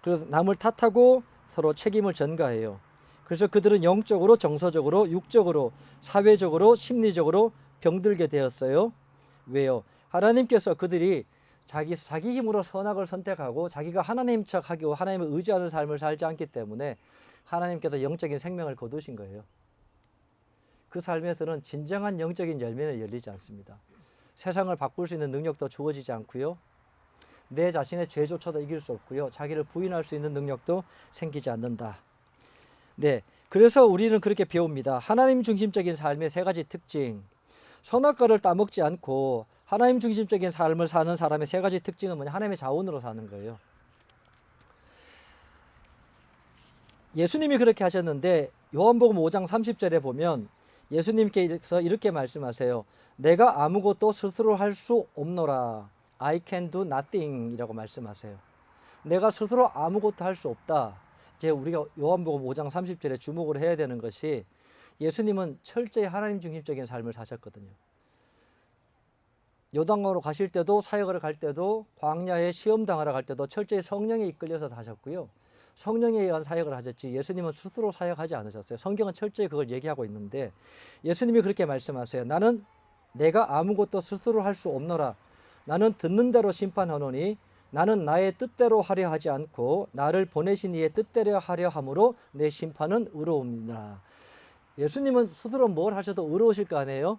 그래서 남을 탓하고 서로 책임을 전가해요. 그래서 그들은 영적으로, 정서적으로, 육적으로, 사회적으로, 심리적으로 병들게 되었어요. 왜요? 하나님께서 그들이 자기 힘으로 선악을 선택하고 자기가 하나님 척하고 하나님을 의지하는 삶을 살지 않기 때문에 하나님께서 영적인 생명을 거두신 거예요. 그 삶에서는 진정한 영적인 열매는 열리지 않습니다. 세상을 바꿀 수 있는 능력도 주어지지 않고요. 내 자신의 죄조차도 이길 수 없고요. 자기를 부인할 수 있는 능력도 생기지 않는다. 네, 그래서 우리는 그렇게 배웁니다. 하나님 중심적인 삶의 세 가지 특징. 선악과를 따먹지 않고 하나님 중심적인 삶을 사는 사람의 세 가지 특징은 뭐냐? 하나님의 자원으로 사는 거예요. 예수님이 그렇게 하셨는데 요한복음 5장 30절에 보면 예수님께서 이렇게 말씀하세요. 내가 아무것도 스스로 할 수 없노라. I can do nothing 이라고 말씀하세요. 내가 스스로 아무것도 할 수 없다. 이제 우리가 요한복음 5장 30절에 주목을 해야 되는 것이 예수님은 철저히 하나님 중심적인 삶을 사셨거든요. 요단강으로 가실 때도 사역을 갈 때도 광야에 시험당하러 갈 때도 철저히 성령에 이끌려서 하셨고요. 성령에 의한 사역을 하셨지 예수님은 스스로 사역하지 않으셨어요. 성경은 철저히 그걸 얘기하고 있는데 예수님이 그렇게 말씀하세요. 나는 내가 아무것도 스스로 할 수 없노라. 나는 듣는 대로 심판하노니 나는 나의 뜻대로 하려 하지 않고 나를 보내신 이의 뜻대로 하려 함으로 내 심판은 의로움이라. 예수님은 스스로 뭘 하셔도 의로우실 거 아니에요?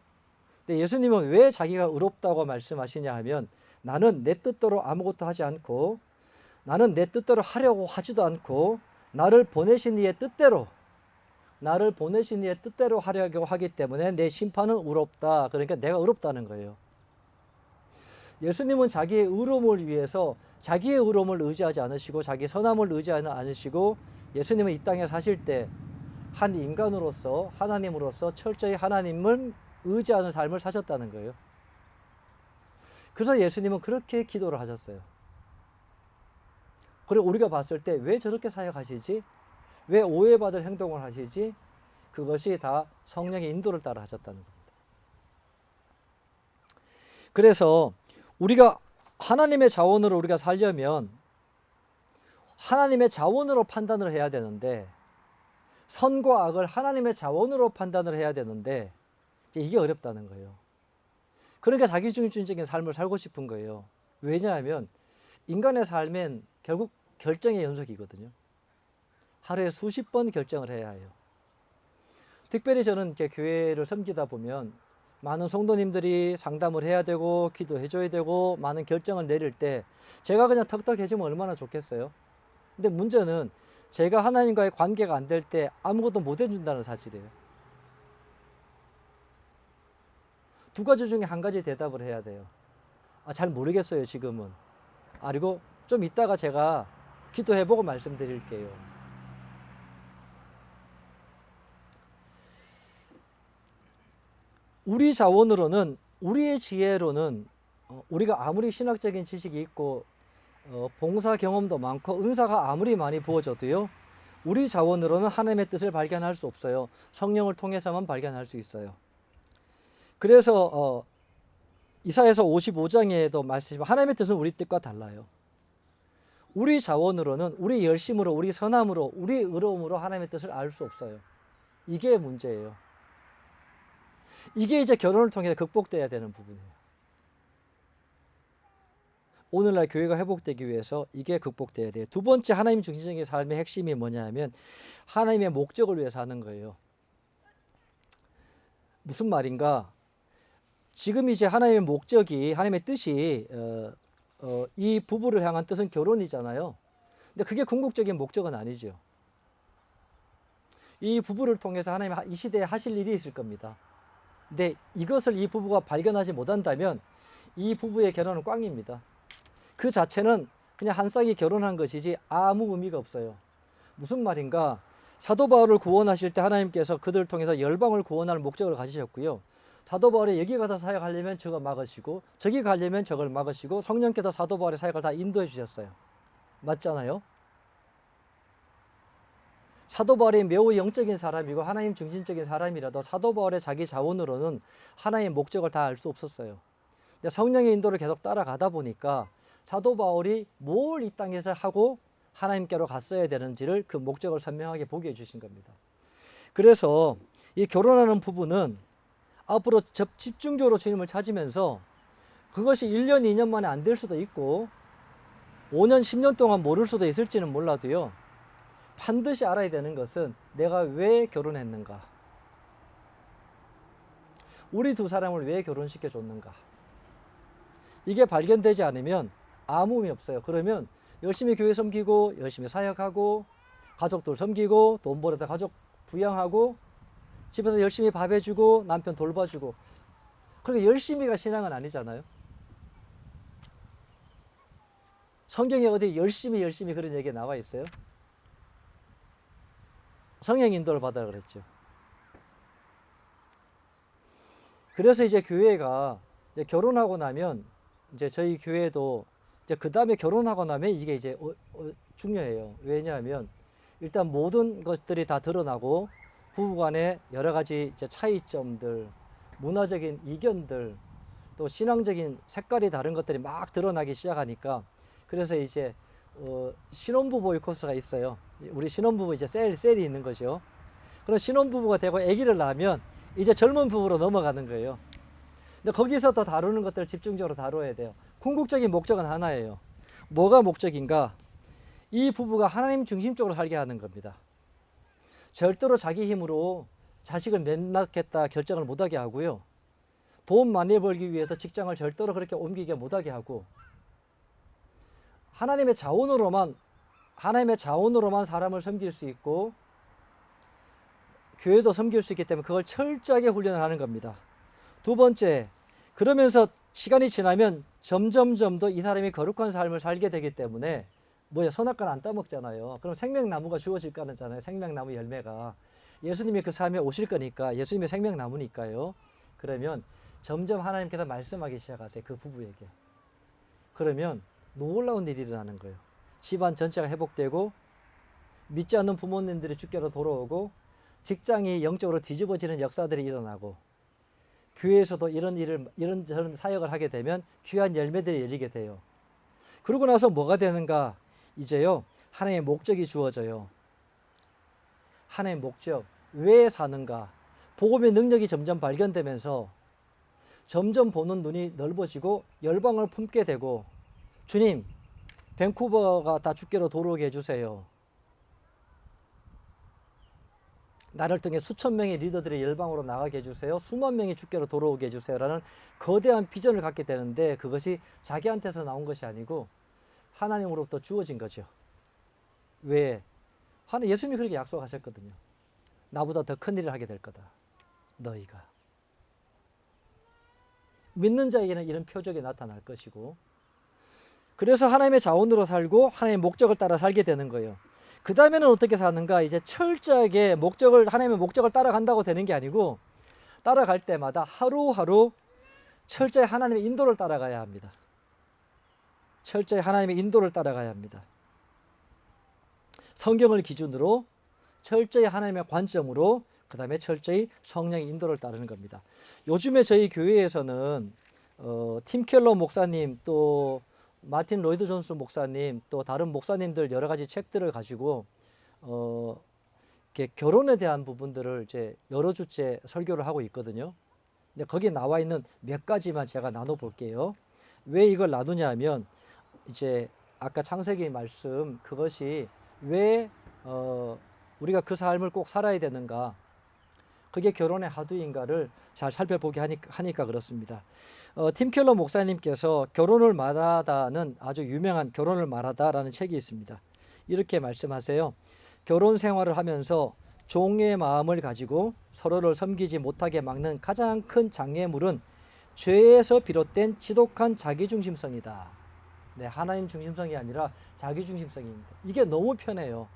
근데 예수님은 왜 자기가 의롭다고 말씀하시냐 하면 나는 내 뜻대로 아무것도 하지 않고 나는 내 뜻대로 하려고 하지도 않고 나를 보내신 이의 뜻대로 하려고 하기 때문에 내 심판은 의롭다. 그러니까 내가 의롭다는 거예요. 예수님은 자기의 의로움을 위해서 자기의 의로움을 의지하지 않으시고 자기 선함을 의지하지 않으시고 예수님은 이 땅에 사실 때 한 인간으로서 하나님으로서 철저히 하나님을 의지하는 삶을 사셨다는 거예요. 그래서 예수님은 그렇게 기도를 하셨어요. 그리고 우리가 봤을 때 왜 저렇게 사역하시지? 왜 오해받을 행동을 하시지? 그것이 다 성령의 인도를 따라 하셨다는 겁니다. 그래서 우리가 하나님의 자원으로 우리가 살려면 하나님의 자원으로 판단을 해야 되는데 선과 악을 하나님의 자원으로 판단을 해야 되는데 이게 어렵다는 거예요. 그러니까 자기중심적인 삶을 살고 싶은 거예요. 왜냐하면 인간의 삶은 결국 결정의 연속이거든요. 하루에 수십 번 결정을 해야 해요. 특별히 저는 이렇게 교회를 섬기다 보면 많은 성도님들이 상담을 해야 되고 기도해 줘야 되고 많은 결정을 내릴 때 제가 그냥 턱턱 해주면 얼마나 좋겠어요. 근데 문제는 제가 하나님과의 관계가 안 될 때 아무것도 못 해준다는 사실이에요. 두 가지 중에 한 가지 대답을 해야 돼요. 잘 모르겠어요 지금은. 그리고 좀 이따가 제가 기도해보고 말씀드릴게요. 우리 자원으로는 우리의 지혜로는 우리가 아무리 신학적인 지식이 있고 봉사 경험도 많고 은사가 아무리 많이 부어져도요 우리 자원으로는 하나님의 뜻을 발견할 수 없어요. 성령을 통해서만 발견할 수 있어요. 그래서 이사야서 55장에도 말씀하시지만 하나님의 뜻은 우리 뜻과 달라요. 우리 자원으로는, 우리 열심으로, 우리 선함으로, 우리 의로움으로 하나님의 뜻을 알 수 없어요. 이게 문제예요. 이게 이제 결혼을 통해 극복돼야 되는 부분이에요. 오늘날 교회가 회복되기 위해서 이게 극복돼야 돼요. 두 번째 하나님 중심적인 삶의 핵심이 뭐냐 하면 하나님의 목적을 위해서 하는 거예요. 무슨 말인가? 지금 이제 하나님의 목적이, 하나님의 뜻이 이 부부를 향한 뜻은 결혼이잖아요. 근데 그게 궁극적인 목적은 아니죠. 이 부부를 통해서 하나님 이 시대에 하실 일이 있을 겁니다. 근데 이것을 이 부부가 발견하지 못한다면 이 부부의 결혼은 꽝입니다. 그 자체는 그냥 한 쌍이 결혼한 것이지 아무 의미가 없어요. 무슨 말인가? 사도 바울을 구원하실 때 하나님께서 그들을 통해서 열방을 구원할 목적을 가지셨고요. 사도 바울이 여기 가서 사역하려면 저거 막으시고 저기 가려면 저걸 막으시고 성령께서 사도 바울의 사역을 다 인도해 주셨어요. 맞잖아요? 사도 바울이 매우 영적인 사람이고 하나님 중심적인 사람이라도 사도 바울의 자기 자원으로는 하나님의 목적을 다 알 수 없었어요. 근데 성령의 인도를 계속 따라가다 보니까 사도 바울이 뭘 이 땅에서 하고 하나님께로 갔어야 되는지를 그 목적을 선명하게 보게 해주신 겁니다. 그래서 이 결혼하는 부부는 앞으로 집중적으로 주님을 찾으면서 그것이 1년, 2년 만에 안 될 수도 있고 5년, 10년 동안 모를 수도 있을지는 몰라도요. 반드시 알아야 되는 것은 내가 왜 결혼했는가? 우리 두 사람을 왜 결혼시켜 줬는가? 이게 발견되지 않으면 아무 의미 없어요. 그러면 열심히 교회 섬기고 열심히 사역하고 가족들 섬기고 돈 벌어다 가족 부양하고 집에서 열심히 밥 해주고 남편 돌봐주고 그렇게 열심히가 신앙은 아니잖아요. 성경에 어디 열심히 그런 얘기가 나와 있어요? 성령 인도를 받아라 그랬죠. 그래서 이제 교회가 이제 결혼하고 나면 이제 저희 교회도 이제 그 다음에 결혼하고 나면 이게 이제 중요해요. 왜냐하면 일단 모든 것들이 다 드러나고 부부간의 여러 가지 이제 차이점들, 문화적인 이견들, 또 신앙적인 색깔이 다른 것들이 막 드러나기 시작하니까 그래서 이제 신혼부부의 코스가 있어요. 우리 신혼부부 이제 셀이 있는 거죠. 그럼 신혼부부가 되고 아기를 낳으면 이제 젊은 부부로 넘어가는 거예요. 근데 거기서 더 다루는 것들을 집중적으로 다뤄야 돼요. 궁극적인 목적은 하나예요. 뭐가 목적인가? 이 부부가 하나님 중심적으로 살게 하는 겁니다. 절대로 자기 힘으로 자식을 몇 낳겠다 결정을 못하게 하고요. 돈 많이 벌기 위해서 직장을 절대로 그렇게 옮기게 못하게 하고 하나님의 자원으로만 사람을 섬길 수 있고 교회도 섬길 수 있기 때문에 그걸 철저하게 훈련을 하는 겁니다. 두 번째, 그러면서 시간이 지나면 점점 더 이 사람이 거룩한 삶을 살게 되기 때문에 선악과는 안 따먹잖아요. 그럼 생명나무가 주어질 거잖아요. 생명나무 열매가. 예수님이 그 삶에 오실 거니까 예수님의 생명나무니까요. 그러면 점점 하나님께서 말씀하기 시작하세요. 그 부부에게. 그러면 놀라운 일이 일어나는 거예요. 집안 전체가 회복되고 믿지 않는 부모님들이 주께로 돌아오고 직장이 영적으로 뒤집어지는 역사들이 일어나고 교회에서도 이런 사역을 하게 되면 귀한 열매들이 열리게 돼요. 그러고 나서 뭐가 되는가? 이제요, 하나님의 목적이 주어져요. 하나님의 목적, 왜 사는가? 복음의 능력이 점점 발견되면서 점점 보는 눈이 넓어지고 열방을 품게 되고 주님, 밴쿠버가 다 주께로 돌아오게 해주세요. 나를 통해 수천 명의 리더들이 열방으로 나가게 해주세요. 수만 명이 주께로 돌아오게 해주세요라는 거대한 비전을 갖게 되는데 그것이 자기한테서 나온 것이 아니고 하나님으로부터 주어진 거죠. 왜? 예수님이 그렇게 약속하셨거든요. 나보다 더 큰 일을 하게 될 거다. 너희가. 믿는 자에게는 이런 표적이 나타날 것이고 그래서 하나님의 자원으로 살고 하나님의 목적을 따라 살게 되는 거예요. 그 다음에는 어떻게 사는가? 이제 철저하게 하나님의 목적을 따라간다고 되는 게 아니고 따라갈 때마다 하루하루 철저히 하나님의 인도를 따라가야 합니다. 철저히 하나님의 인도를 따라가야 합니다. 성경을 기준으로 철저히 하나님의 관점으로 그 다음에 철저히 성령의 인도를 따르는 겁니다. 요즘에 저희 교회에서는 팀 켈러 목사님 또 마틴 로이드 존스 목사님 또 다른 목사님들 여러 가지 책들을 가지고 이렇게 결혼에 대한 부분들을 이제 여러 주째 설교를 하고 있거든요. 근데 거기에 나와 있는 몇 가지만 제가 나눠 볼게요. 왜 이걸 나누냐 하면 이제 아까 창세기 말씀 그것이 왜 우리가 그 삶을 꼭 살아야 되는가, 그게 결혼의 하두인가를 잘 살펴보게 하니까 그렇습니다. 팀 켈러 목사님께서 결혼을 말하다는 아주 유명한 결혼을 말하다라는 책이 있습니다. 이렇게 말씀하세요. 결혼 생활을 하면서 종의 마음을 가지고 서로를 섬기지 못하게 막는 가장 큰 장애물은 죄에서 비롯된 지독한 자기중심성이다. 네, 하나님 중심성이 아니라 자기중심성입니다. 이게 너무 편해요.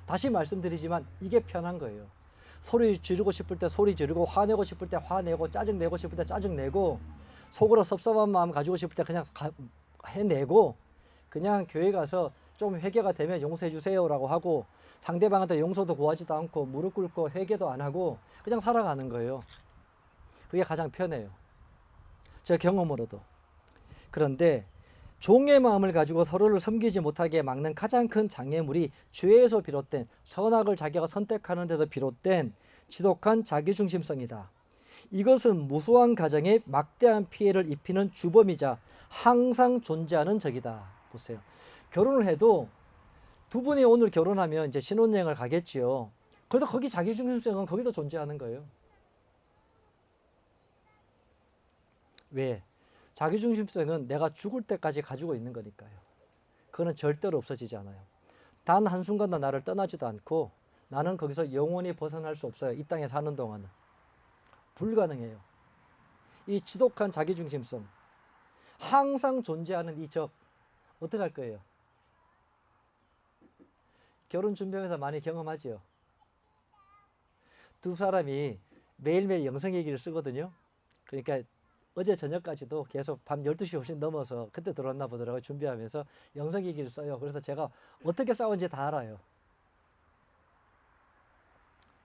다시 말씀드리지만 이게 편한 거예요. 소리 지르고 싶을 때 소리 지르고, 화내고 싶을 때 화내고, 짜증내고 싶을 때 짜증내고, 속으로 섭섭한 마음 가지고 싶을 때 그냥 해내고, 그냥 교회 가서 좀 회개가 되면 용서해 주세요라고 하고, 상대방한테 용서도 구하지도 않고 무릎 꿇고 회개도 안 하고 그냥 살아가는 거예요. 그게 가장 편해요. 제 경험으로도. 그런데 종의 마음을 가지고 서로를 섬기지 못하게 막는 가장 큰 장애물이 죄에서 비롯된, 선악을 자기가 선택하는 데서 비롯된 지독한 자기중심성이다. 이것은 무수한 가정에 막대한 피해를 입히는 주범이자 항상 존재하는 적이다. 보세요. 결혼을 해도 두 분이 오늘 결혼하면 이제 신혼여행을 가겠지요. 그래도 거기 자기중심성은 거기도 존재하는 거예요. 왜? 자기중심성은 내가 죽을 때까지 가지고 있는 거니까요. 그거는 절대로 없어지지 않아요. 단 한순간도 나를 떠나지도 않고 나는 거기서 영원히 벗어날 수 없어요. 이 땅에 사는 동안은. 불가능해요. 이 지독한 자기중심성, 항상 존재하는 이 적, 어떻게 할 거예요? 결혼 준비하면서 많이 경험하지요. 두 사람이 매일매일 영성얘기를 쓰거든요. 그러니까 어제 저녁까지도 계속 밤 12시 훨씬 넘어서 그때 들어왔나 보더라고요. 준비하면서 영성얘기를 써요. 그래서 제가 어떻게 싸운지 다 알아요.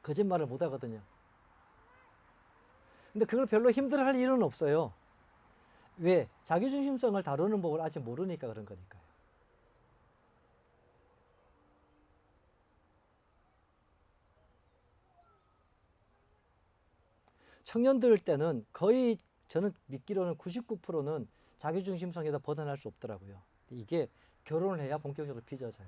거짓말을 못 하거든요. 근데 그걸 별로 힘들어할 일은 없어요. 왜? 자기중심성을 다루는 법을 아직 모르니까 그런 거니까요. 청년들 때는 거의 저는 믿기로는 99%는 자기중심성에서 벗어날 수 없더라고요. 이게 결혼을 해야 본격적으로 빚어져요.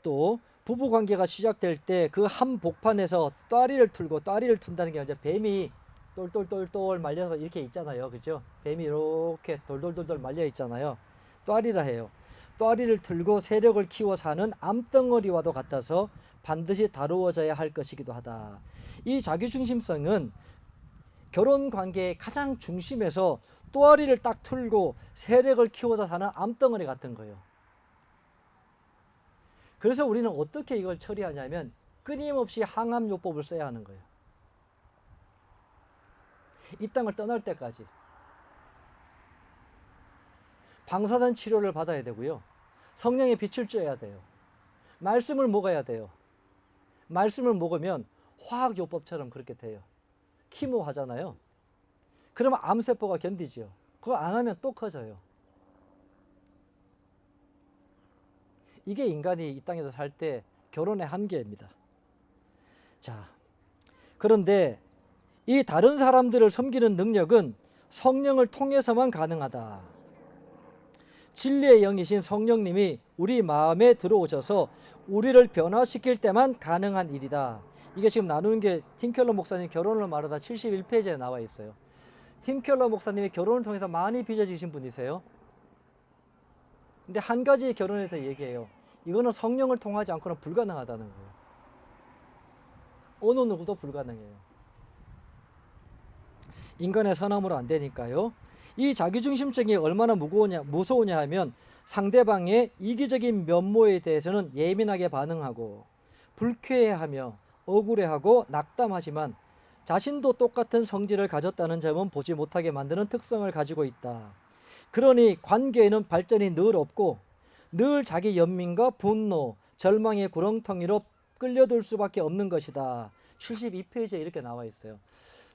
또 부부관계가 시작될 때 그 한 복판에서 또아리를 틀고, 또아리를 튼다는 게 이제 뱀이 똘똘똘똘 말려서 이렇게 있잖아요. 그죠? 뱀이 이렇게 돌돌돌돌 말려 있잖아요. 또아리라 해요. 또아리를 틀고 세력을 키워 사는 암덩어리와도 같아서 반드시 다루어져야 할 것이기도 하다. 이 자기중심성은 결혼관계의 가장 중심에서 또아리를 딱 틀고 세력을 키워서 사는 암덩어리 같은 거예요. 그래서 우리는 어떻게 이걸 처리하냐면 끊임없이 항암요법을 써야 하는 거예요. 이 땅을 떠날 때까지. 방사선 치료를 받아야 되고요. 성령의 빛을 쬐야 돼요. 말씀을 먹어야 돼요. 말씀을 먹으면 화학요법처럼 그렇게 돼요. 키모 하잖아요. 그러면 암세포가 견디죠. 그거 안 하면 또 커져요. 이게 인간이 이 땅에서 살 때 결혼의 한계입니다. 자, 그런데 이 다른 사람들을 섬기는 능력은 성령을 통해서만 가능하다. 진리의 영이신 성령님이 우리 마음에 들어오셔서 우리를 변화시킬 때만 가능한 일이다. 이게 지금 나누는 게 팀 켈러 목사님 결혼을 말하다 71페이지에 나와 있어요. 팀 켈러 목사님이 결혼을 통해서 많이 빚어지신 분이세요. 근데 한 가지 결혼에서 얘기해요. 이거는 성령을 통하지 않고는 불가능하다는 거예요. 어느 누구도 불가능해요. 인간의 선함으로 안 되니까요. 이 자기중심성이 얼마나 무서우냐 하면 상대방의 이기적인 면모에 대해서는 예민하게 반응하고 불쾌해하며 억울해하고 낙담하지만 자신도 똑같은 성질을 가졌다는 점은 보지 못하게 만드는 특성을 가지고 있다. 그러니 관계에는 발전이 늘 없고 늘 자기 연민과 분노, 절망의 구렁텅이로 끌려들 수밖에 없는 것이다. 72페이지에 이렇게 나와 있어요.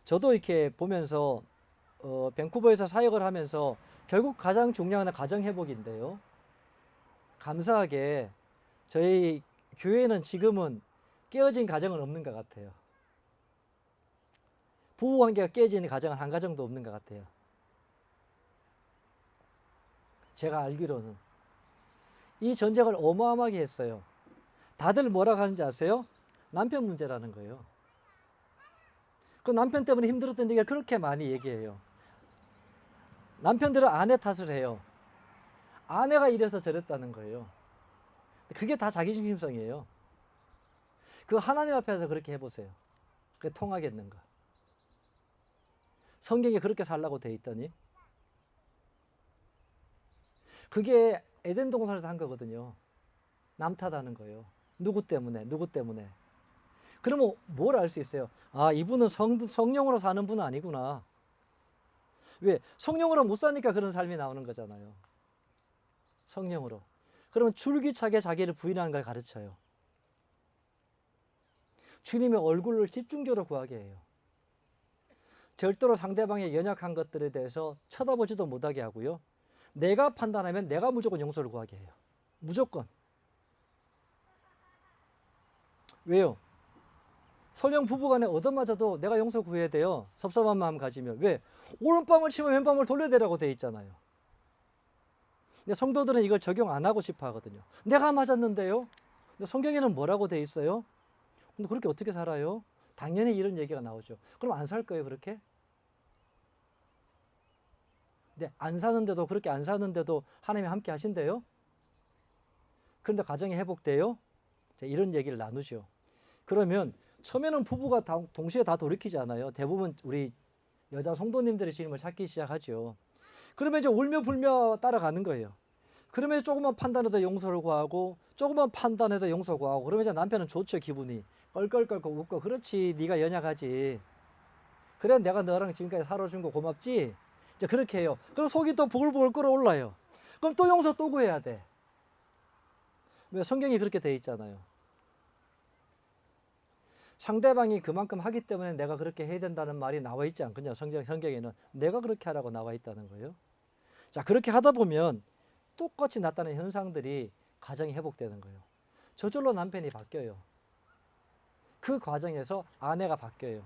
저도 이렇게 보면서 밴쿠버에서 사역을 하면서 결국 가장 중요한 가정 회복인데요. 감사하게 저희 교회는 지금은 깨어진 가정은 없는 것 같아요. 부부 관계가 깨지는 가정은 한 가정도 없는 것 같아요. 제가 알기로는 이 전쟁을 어마어마하게 했어요. 다들 뭐라고 하는지 아세요? 남편 문제라는 거예요. 그 남편 때문에 힘들었던 얘기를 그렇게 많이 얘기해요. 남편들은 아내 탓을 해요. 아내가 이래서 저랬다는 거예요. 그게 다 자기중심성이에요. 그 하나님 앞에서 그렇게 해보세요. 그게 통하겠는가? 성경에 그렇게 살라고 돼 있더니 그게 에덴 동산에서 한 거거든요. 남 탓하는 거예요. 누구 때문에? 누구 때문에? 그러면 뭘 알 수 있어요? 아, 이분은 성령으로 사는 분은 아니구나. 왜? 성령으로 못 사니까 그런 삶이 나오는 거잖아요. 성령으로. 그러면 줄기차게 자기를 부인하는 걸 가르쳐요. 주님의 얼굴을 집중적으로 구하게 해요. 절대로 상대방의 연약한 것들에 대해서 쳐다보지도 못하게 하고요. 내가 판단하면 내가 무조건 용서를 구하게 해요. 무조건. 왜요? 설령 부부간에 얻어맞아도 내가 용서 구해야 돼요. 섭섭한 마음 가지면. 왜? 오른밤을 치면 왼밤을 돌려대라고 돼 있잖아요. 근데 성도들은 이걸 적용 안 하고 싶어 하거든요. 내가 맞았는데요? 근데 성경에는 뭐라고 돼 있어요? 근데 그렇게 어떻게 살아요? 당연히 이런 얘기가 나오죠. 그럼 안 살 거예요, 그렇게? 근데 안 사는데도, 그렇게 안 사는데도 하나님이 함께 하신대요? 그런데 가정이 회복돼요? 자, 이런 얘기를 나누죠. 그러면 처음에는 부부가 동시에 다 돌이키지 않아요. 대부분 우리 여자 성도님들이 주님을 찾기 시작하죠. 그러면 이제 울며 불며 따라가는 거예요. 그러면 조금만 판단해도 용서를 구하고 조금만 판단해도 용서 구하고 그러면 이제 남편은 좋죠, 기분이. 껄껄껄껄 웃고 그렇지, 네가 연약하지. 그래 내가 너랑 지금까지 살아준 거 고맙지. 이제 그렇게 해요. 그럼 속이 또 부글부글 끓어올라요. 그럼 또 용서 또 구해야 돼. 왜? 성경이 그렇게 돼 있잖아요. 상대방이 그만큼 하기 때문에 내가 그렇게 해야 된다는 말이 나와 있지 않거든요. 성경에는 내가 그렇게 하라고 나와 있다는 거예요. 자, 그렇게 하다 보면 똑같이 나타나는 현상들이 가정이 회복되는 거예요. 저절로 남편이 바뀌어요. 그 과정에서 아내가 바뀌어요.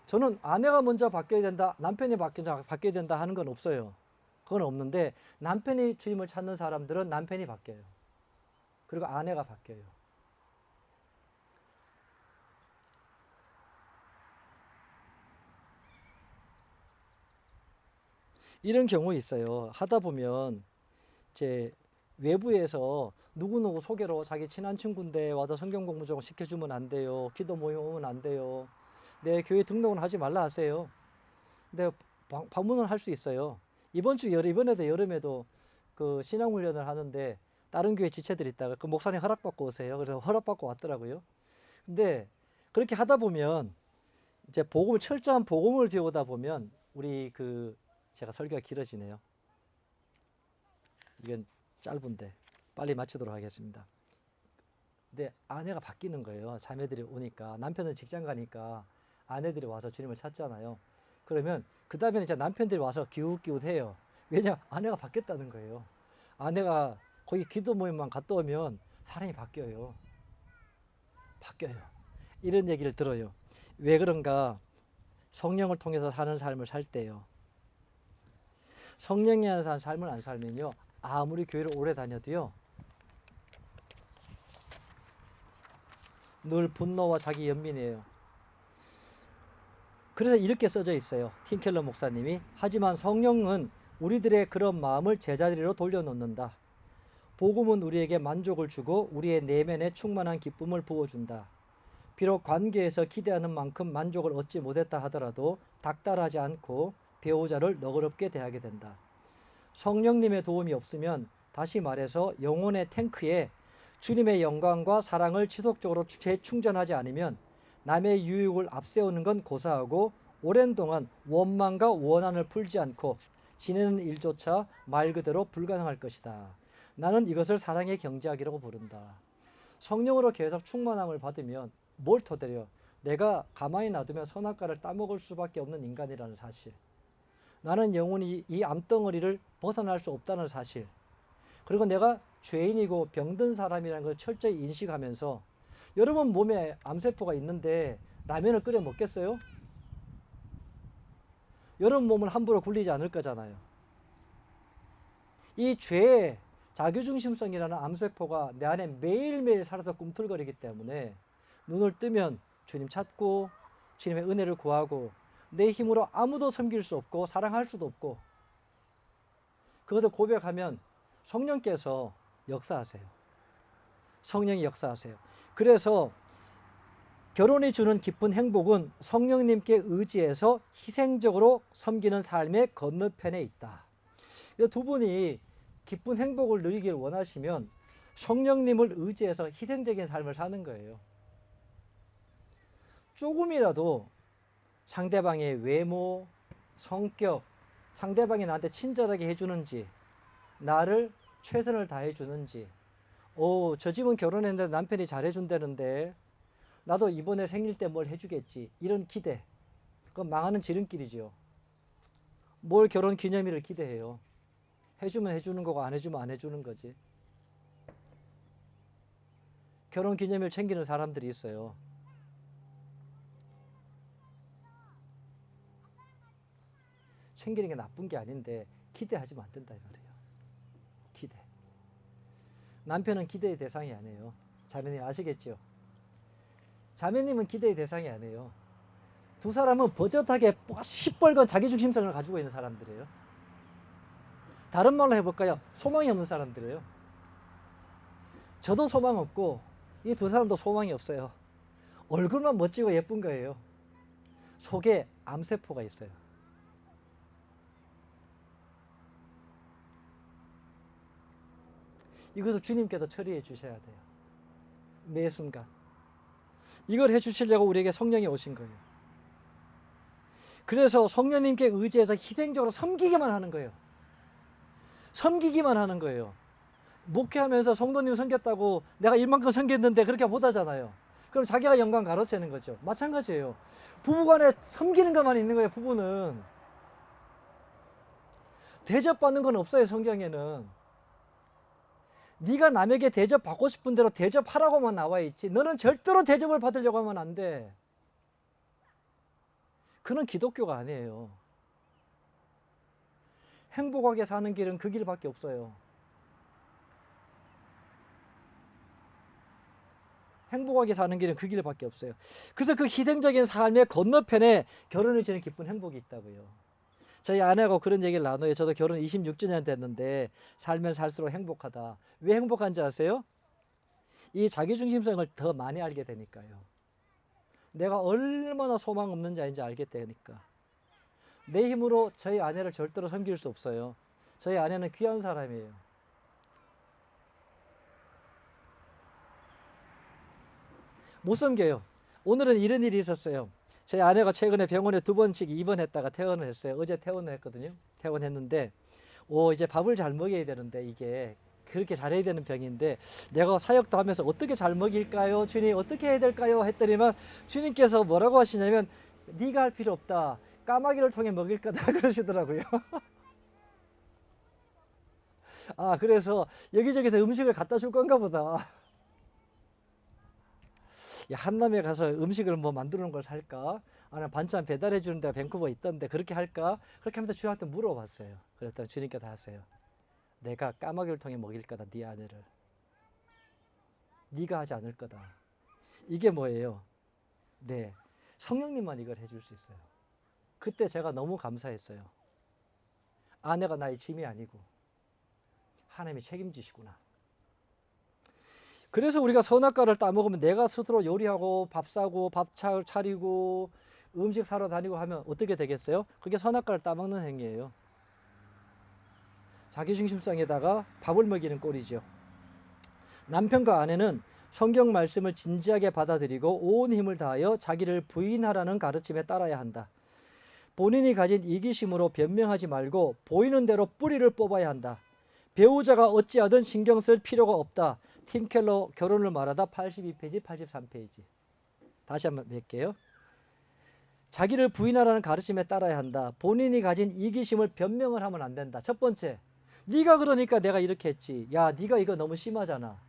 저는 아내가 먼저 바뀌어야 된다, 남편이 바뀌어야 된다 하는 건 없어요. 그건 없는데 남편이 주님을 찾는 사람들은 남편이 바뀌어요. 그리고 아내가 바뀌어요. 이런 경우 있어요. 하다 보면 이제 외부에서 누구누구 소개로 자기 친한 친구인데 와서 성경 공부 좀 시켜주면 안 돼요. 기도 모임 오면 안 돼요. 내 교회 등록은 하지 말라 하세요. 근데 방문은 할 수 있어요. 이번에도 여름에도 그 신앙훈련을 하는데 다른 교회 지체들이 있다가 그 목사님 허락받고 오세요. 그래서 허락받고 왔더라고요. 근데 그렇게 하다 보면 이제 철저한 복음을 배우다 보면 우리 제가 설교가 길어지네요. 이건 짧은데 빨리 마치도록 하겠습니다. 근데 아내가 바뀌는 거예요. 자매들이 오니까. 남편은 직장 가니까 아내들이 와서 주님을 찾잖아요. 그러면 그 다음에는 이제 남편들이 와서 기웃기웃해요. 왜냐? 아내가 바뀌었다는 거예요. 아내가 거기 기도 모임만 갔다 오면 사람이 바뀌어요. 바뀌어요. 이런 얘기를 들어요. 왜 그런가? 성령을 통해서 사는 삶을 살 때요. 성령이 하는 삶을 안 살면요, 아무리 교회를 오래 다녀도요, 늘 분노와 자기 연민이에요. 그래서 이렇게 써져 있어요. 팀 켈러 목사님이. 하지만 성령은 우리들의 그런 마음을 제자리로 돌려놓는다. 복음은 우리에게 만족을 주고 우리의 내면에 충만한 기쁨을 부어준다. 비록 관계에서 기대하는 만큼 만족을 얻지 못했다 하더라도 닥달하지 않고 배우자를 너그럽게 대하게 된다. 성령님의 도움이 없으면 다시 말해서 영혼의 탱크에 주님의 영광과 사랑을 지속적으로 재충전하지 않으면 남의 유익을 앞세우는 건 고사하고 오랜 동안 원망과 원한을 풀지 않고 지내는 일조차 말 그대로 불가능할 것이다. 나는 이것을 사랑의 경제학이라고 부른다. 성령으로 계속 충만함을 받으면 뭘 토대려? 내가 가만히 놔두면 선악과를 따먹을 수밖에 없는 인간이라는 사실, 나는 영원히 이 암덩어리를 벗어날 수 없다는 사실, 그리고 내가 죄인이고 병든 사람이라는 걸 철저히 인식하면서, 여러분 몸에 암세포가 있는데 라면을 끓여 먹겠어요? 여러분 몸을 함부로 굴리지 않을 거잖아요. 이 죄의 자기중심성이라는 암세포가 내 안에 매일매일 살아서 꿈틀거리기 때문에 눈을 뜨면 주님 찾고 주님의 은혜를 구하고 내 힘으로 아무도 섬길 수 없고 사랑할 수도 없고, 그것을 고백하면 성령께서 역사하세요. 성령이 역사하세요. 그래서 결혼이 주는 깊은 행복은 성령님께 의지해서 희생적으로 섬기는 삶의 건너편에 있다. 두 분이 깊은 행복을 누리길 원하시면 성령님을 의지해서 희생적인 삶을 사는 거예요. 조금이라도 상대방의 외모, 성격, 상대방이 나한테 친절하게 해주는지, 나를 최선을 다해 주는지, 저 집은 결혼했는데 남편이 잘해준다는데 나도 이번에 생일 때 뭘 해주겠지, 이런 기대, 그건 망하는 지름길이죠. 뭘 결혼 기념일을 기대해요. 해주면 해주는 거고 안 해주면 안 해주는 거지. 결혼 기념일 챙기는 사람들이 있어요. 챙기는 게 나쁜 게 아닌데 기대하지면 안 된다 이 말이에요. 기대. 남편은 기대의 대상이 아니에요. 자매님 아시겠죠? 자매님은 기대의 대상이 아니에요. 두 사람은 버젓하게 시뻘건 자기중심성을 가지고 있는 사람들이에요. 다른 말로 해볼까요? 소망이 없는 사람들이에요. 저도 소망 없고 이 두 사람도 소망이 없어요. 얼굴만 멋지고 예쁜 거예요. 속에 암세포가 있어요. 이것을 주님께서 처리해 주셔야 돼요. 매 순간. 이걸 해 주시려고 우리에게 성령이 오신 거예요. 그래서 성령님께 의지해서 희생적으로 섬기기만 하는 거예요. 섬기기만 하는 거예요. 목회하면서 성도님 섬겼다고 내가 이만큼 섬겼는데 그렇게 못하잖아요. 그럼 자기가 영광 가로채는 거죠. 마찬가지예요. 부부간에 섬기는 것만 있는 거예요. 부부는 대접받는 건 없어요. 성경에는. 네가 남에게 대접받고 싶은 대로 대접하라고만 나와 있지, 너는 절대로 대접을 받으려고 하면 안 돼. 그는 기독교가 아니에요. 행복하게 사는 길은 그 길밖에 없어요. 행복하게 사는 길은 그 길밖에 없어요. 그래서 그 희생적인 삶의 건너편에 결혼을 지는 기쁜 행복이 있다고요. 저희 아내하고 그런 얘기를 나눠요. 저도 결혼 26주년 됐는데 살면 살수록 행복하다. 왜 행복한지 아세요? 이 자기중심성을 더 많이 알게 되니까요. 내가 얼마나 소망 없는 자인지 알게 되니까. 내 힘으로 저희 아내를 절대로 섬길 수 없어요. 저희 아내는 귀한 사람이에요. 못 섬겨요. 오늘은 이런 일이 있었어요. 저희 아내가 최근에 병원에 2번씩 입원했다가 퇴원을 했어요. 어제 퇴원을 했거든요. 퇴원했는데 이제 밥을 잘 먹여야 되는데 이게 그렇게 잘해야 되는 병인데 내가 사역도 하면서 어떻게 잘 먹일까요? 주님 어떻게 해야 될까요? 했더니만 주님께서 뭐라고 하시냐면 네가 할 필요 없다. 까마귀를 통해 먹일 거다 그러시더라고요. 아, 그래서 여기저기서 음식을 갖다 줄 건가 보다. 한남에 가서 음식을 뭐 만드는 걸 살까? 아니면 반찬 배달해 주는 데가 밴쿠버에 있던데 그렇게 할까? 그렇게 하면서 주님한테 물어봤어요. 그랬더니 주님께서 하세요. 내가 까마귀를 통해 먹일 거다. 네 아내를. 네가 하지 않을 거다. 이게 뭐예요? 네, 성령님만 이걸 해줄 수 있어요. 그때 제가 너무 감사했어요. 아내가 나의 짐이 아니고 하나님이 책임지시구나. 그래서 우리가 선악과를 따먹으면 내가 스스로 요리하고 밥 사고 밥 차리고 음식 사러 다니고 하면 어떻게 되겠어요? 그게 선악과를 따먹는 행위예요. 자기중심성에다가 밥을 먹이는 꼴이죠. 남편과 아내는 성경 말씀을 진지하게 받아들이고 온 힘을 다하여 자기를 부인하라는 가르침에 따라야 한다. 본인이 가진 이기심으로 변명하지 말고 보이는 대로 뿌리를 뽑아야 한다. 배우자가 어찌하든 신경 쓸 필요가 없다. 팀 켈러 결혼을 말하다 82페이지, 83페이지. 다시 한번 뵐게요. 자기를 부인하라는 가르침에 따라야 한다. 본인이 가진 이기심을 변명을 하면 안 된다. 첫 번째, 네가 그러니까 내가 이렇게 했지. 야, 네가 이거 너무 심하잖아.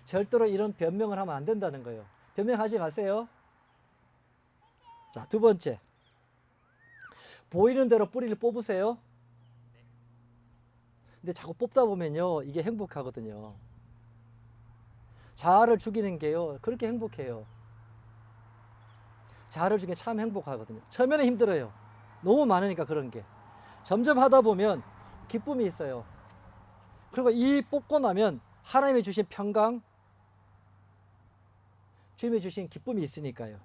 절대로 이런 변명을 하면 안 된다는 거예요. 변명하지 마세요. 자, 두 번째, 보이는 대로 뿌리를 뽑으세요. 근데 자꾸 뽑다 보면요, 이게 행복하거든요. 자아를 죽이는 게요, 그렇게 행복해요. 자아를 죽이는 게 참 행복하거든요. 처음에는 힘들어요. 너무 많으니까 그런 게. 점점 하다 보면 기쁨이 있어요. 그리고 이 뽑고 나면 하나님이 주신 평강, 주님이 주신 기쁨이 있으니까요.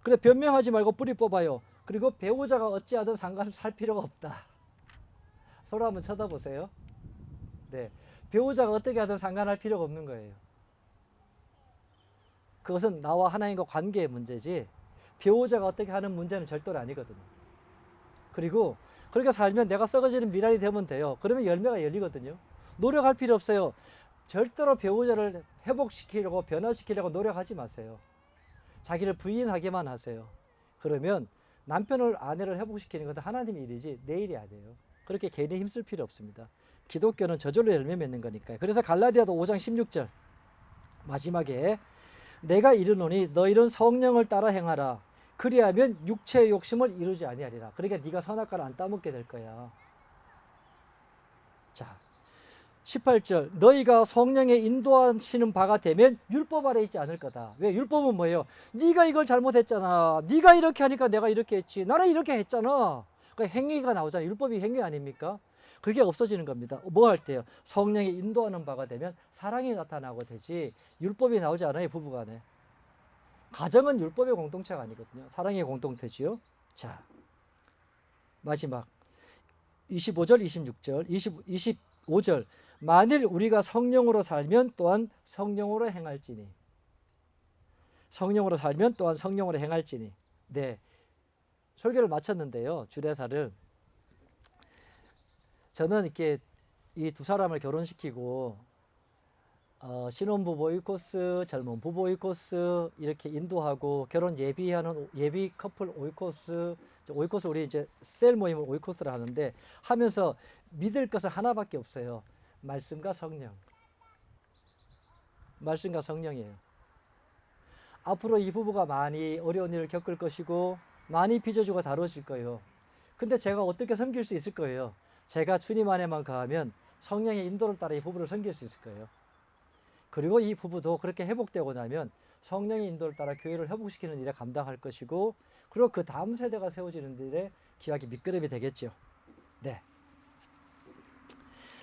그래, 변명하지 말고 뿌리 뽑아요. 그리고 배우자가 어찌하든 상관을 살 필요가 없다. 서로 한번 쳐다보세요. 네, 배우자가 어떻게 하든 상관할 필요가 없는 거예요. 그것은 나와 하나님과 관계의 문제지 배우자가 어떻게 하는 문제는 절대로 아니거든요. 그리고 그렇게 살면 내가 썩어지는 미랄이 되면 돼요. 그러면 열매가 열리거든요. 노력할 필요 없어요. 절대로 배우자를 회복시키려고 변화시키려고 노력하지 마세요. 자기를 부인하게만 하세요. 그러면 남편을 아내를 회복시키는 것은 하나님의 일이지 내 일이 아니에요. 그렇게 괜히 힘쓸 필요 없습니다. 기독교는 저절로 열매 맺는 거니까요. 그래서 갈라디아도 5장 16절 마지막에 내가 이르노니 너희는 성령을 따라 행하라. 그리하면 육체의 욕심을 이루지 아니하리라. 그러니까 네가 선악과를 안 따먹게 될 거야. 자, 18절 너희가 성령의 인도하시는 바가 되면 율법 아래 있지 않을 거다. 왜? 율법은 뭐예요? 네가 이걸 잘못했잖아. 네가 이렇게 하니까 내가 이렇게 했지. 나는 이렇게 했잖아. 그러니까 행위가 나오잖아요. 율법이 행위 아닙니까? 그게 없어지는 겁니다. 뭐 할 때요? 성령이 인도하는 바가 되면 사랑이 나타나고 되지 율법이 나오지 않아요. 부부간에. 가정은 율법의 공동체가 아니거든요. 사랑의 공동체지요. 자, 마지막 25절, 26절, 25절 만일 우리가 성령으로 살면 또한 성령으로 행할지니. 성령으로 살면 또한 성령으로 행할지니. 네, 설교를 마쳤는데요. 주례사를 저는 이렇게 이 두 사람을 결혼시키고 신혼부부 오이코스, 젊은 부부 오이코스 이렇게 인도하고 결혼 예비하는 예비 커플 오이코스, 오이코스 우리 이제 셀 모임을 오이코스를 하는데 하면서 믿을 것은 하나밖에 없어요. 말씀과 성령. 말씀과 성령이에요. 앞으로 이 부부가 많이 어려운 일을 겪을 것이고 많이 빚어주고 다뤄질 거예요. 근데 제가 어떻게 섬길 수 있을 거예요? 제가 주님 안에만 가하면 성령의 인도를 따라 이 부부를 섬길 수 있을 거예요. 그리고 이 부부도 그렇게 회복되고 나면 성령의 인도를 따라 교회를 회복시키는 일에 감당할 것이고 그리고 그 다음 세대가 세워지는 일에 기하게 밑거름이 되겠죠. 네,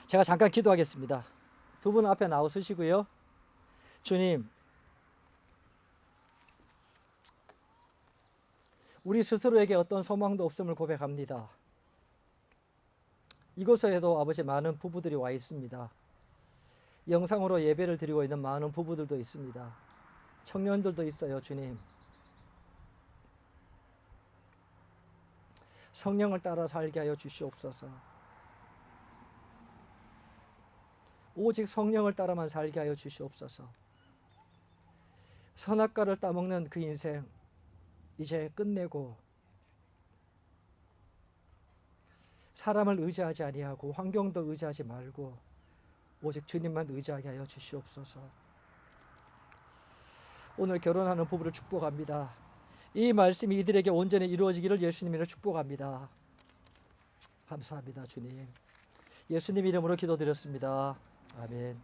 제가 잠깐 기도하겠습니다. 두 분 앞에 나오시고요. 주님, 우리 스스로에게 어떤 소망도 없음을 고백합니다. 이곳에도 아버지 많은 부부들이 와 있습니다. 영상으로 예배를 드리고 있는 많은 부부들도 있습니다. 청년들도 있어요. 주님, 성령을 따라 살게 하여 주시옵소서. 오직 성령을 따라만 살게 하여 주시옵소서. 선악과를 따먹는 그 인생 이제 끝내고 사람을 의지하지 아니하고 환경도 의지하지 말고 오직 주님만 의지하게 하여 주시옵소서. 오늘 결혼하는 부부를 축복합니다. 이 말씀이 이들에게 온전히 이루어지기를 예수님으로 축복합니다. 감사합니다. 주님, 예수님 이름으로 기도드렸습니다. 아멘.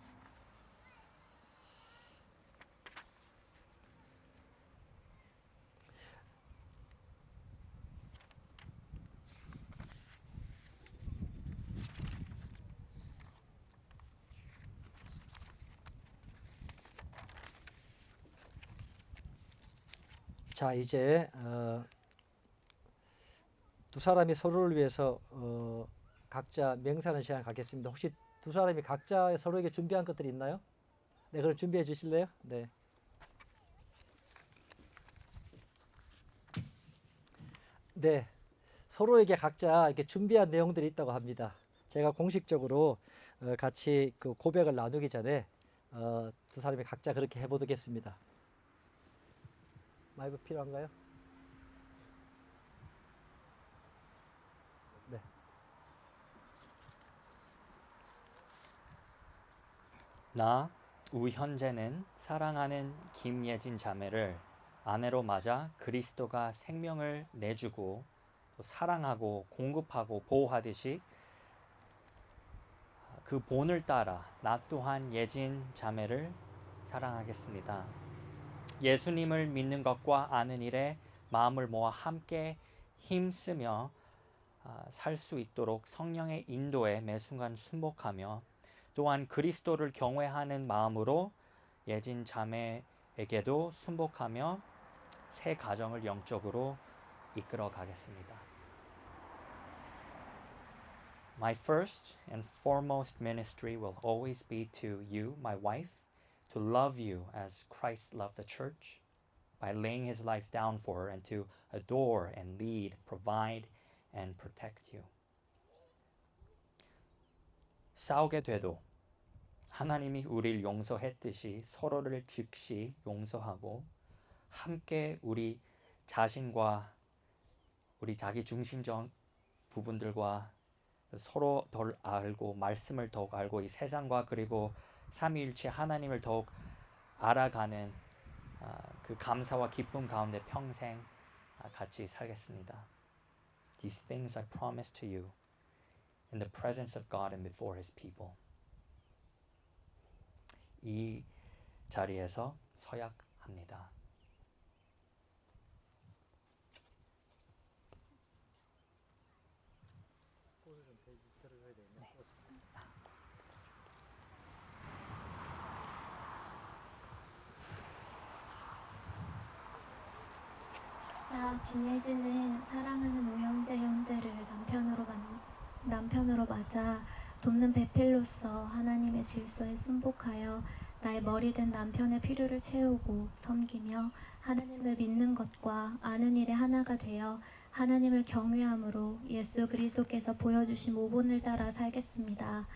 자, 이제 두 사람이 서로를 위해서 각자 맹세하는 시간 갖겠습니다. 혹시 두 사람이 각자 서로에게 준비한 것들이 있나요? 네, 그럼 준비해 주실래요? 네. 네, 서로에게 각자 이렇게 준비한 내용들이 있다고 합니다. 제가 공식적으로 같이 그 고백을 나누기 전에 두 사람이 각자 그렇게 해보겠습니다. 마이크 필요한가요? 네. 나 우현재는 사랑하는 김예진 자매를 아내로 맞아 그리스도가 생명을 내주고 또 사랑하고 공급하고 보호하듯이 그 본을 따라 나 또한 예진 자매를 사랑하겠습니다. 예수님을 믿는 것과 아는 일에 마음을 모아 함께 힘쓰며 살 수 있도록 성령의 인도에 매 순간 순복하며 또한 그리스도를 경외하는 마음으로 예진 자매에게도 순복하며 새 가정을 영적으로 이끌어 가겠습니다. My first and foremost ministry will always be to you, my wife, to love you as Christ loved the church by laying his life down for her and to adore and lead, provide and protect you. 싸우게 돼도 하나님이 우리를 용서했듯이 서로를 즉시 용서하고 함께 우리 자신과 우리 자기 중심적 부분들과 서로 덜 알고 말씀을 더욱 알고 이 세상과 그리고 삼위일체 하나님을 더욱 알아가는 그 감사와 기쁨 가운데 평생 같이 살겠습니다. These things I promise to you in the presence of God and before His people. 이 자리에서 서약합니다. 나 김예진은 사랑하는 오영재 형제를 남편으로 맞아 돕는 배필로서 하나님의 질서에 순복하여 나의 머리된 남편의 필요를 채우고 섬기며 하나님을 믿는 것과 아는 일에 하나가 되어 하나님을 경외함으로 예수 그리스도께서 보여주신 모본을 따라 살겠습니다.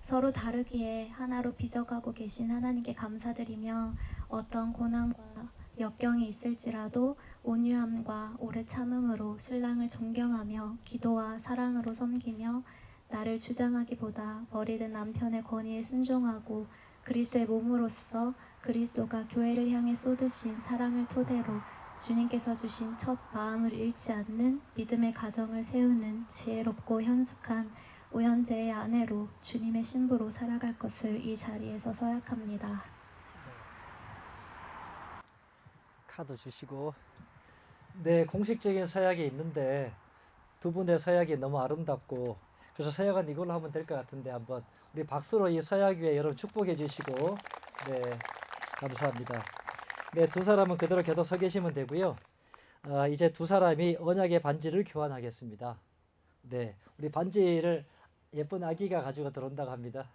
서로 다르기에 하나로 빚어가고 계신 하나님께 감사드리며 어떤 고난과 역경이 있을지라도 온유함과 오래 참음으로 신랑을 존경하며 기도와 사랑으로 섬기며 나를 주장하기보다 버리는 남편의 권위에 순종하고 그리스도의 몸으로서 그리스도가 교회를 향해 쏟으신 사랑을 토대로 주님께서 주신 첫 마음을 잃지 않는 믿음의 가정을 세우는 지혜롭고 현숙한 우현재의 아내로 주님의 신부로 살아갈 것을 이 자리에서 서약합니다. 카드 주시고. 네, 공식적인 서약이 있는데 두 분의 서약이 너무 아름답고 그래서 서약은 이걸로 하면 될 것 같은데 한번 우리 박수로 이 서약 위에 여러분 축복해 주시고. 네, 감사합니다. 네, 두 사람은 그대로 계속 서 계시면 되고요. 이제 두 사람이 언약의 반지를 교환하겠습니다. 네, 우리 반지를 예쁜 아기가 가지고 들어온다고 합니다.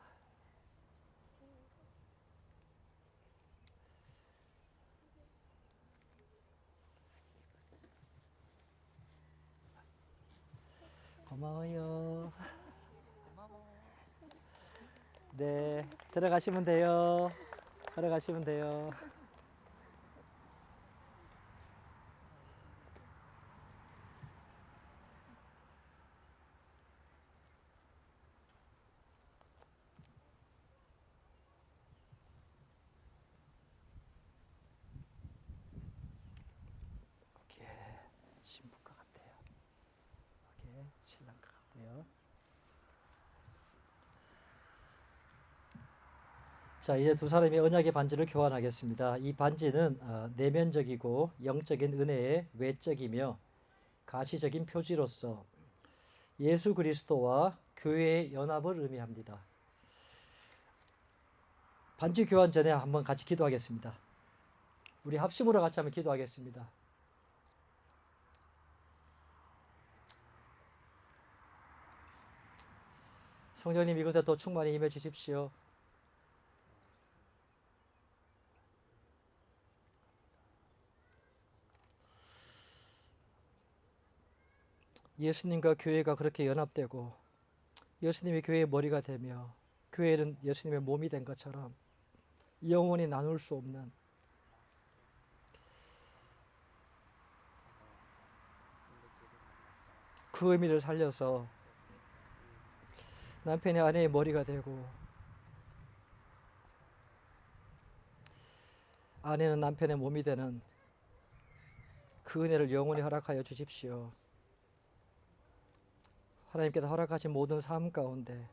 고마워요. 네, 들어가시면 돼요. 들어가시면 돼요. 오케이, 신부과 같아요. 오케이, 신랑과 같아요. 자, 이제 두 사람이 언약의 반지를 교환하겠습니다. 이 반지는 내면적이고 영적인 은혜의 외적이며 가시적인 표지로서 예수 그리스도와 교회의 연합을 의미합니다. 반지 교환 전에 한번 같이 기도하겠습니다. 우리 합심으로 같이 한번 기도하겠습니다. 성령님, 이곳에 더 충만히 임해 주십시오. 예수님과 교회가 그렇게 연합되고 예수님이 교회의 머리가 되며 교회는 예수님의 몸이 된 것처럼 영원히 나눌 수 없는 그 의미를 살려서 남편이 아내의 머리가 되고 아내는 남편의 몸이 되는 그 은혜를 영원히 허락하여 주십시오. 하나님께서 허락하신 모든 삶 가운데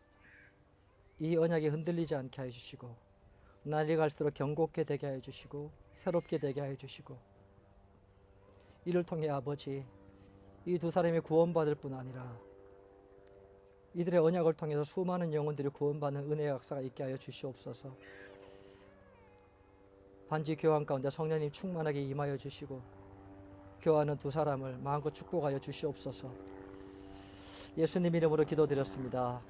이 언약이 흔들리지 않게 해 주시고 날이 갈수록 경고케 되게 해 주시고 새롭게 되게 해 주시고 이를 통해 아버지 이 두 사람이 구원받을 뿐 아니라 이들의 언약을 통해서 수많은 영혼들이 구원받는 은혜의 역사가 있게 하여 주시옵소서. 반지 교환 가운데 성령님 충만하게 임하여 주시고 교환하는 두 사람을 마음껏 축복하여 주시옵소서. 예수님 이름으로 기도드렸습니다.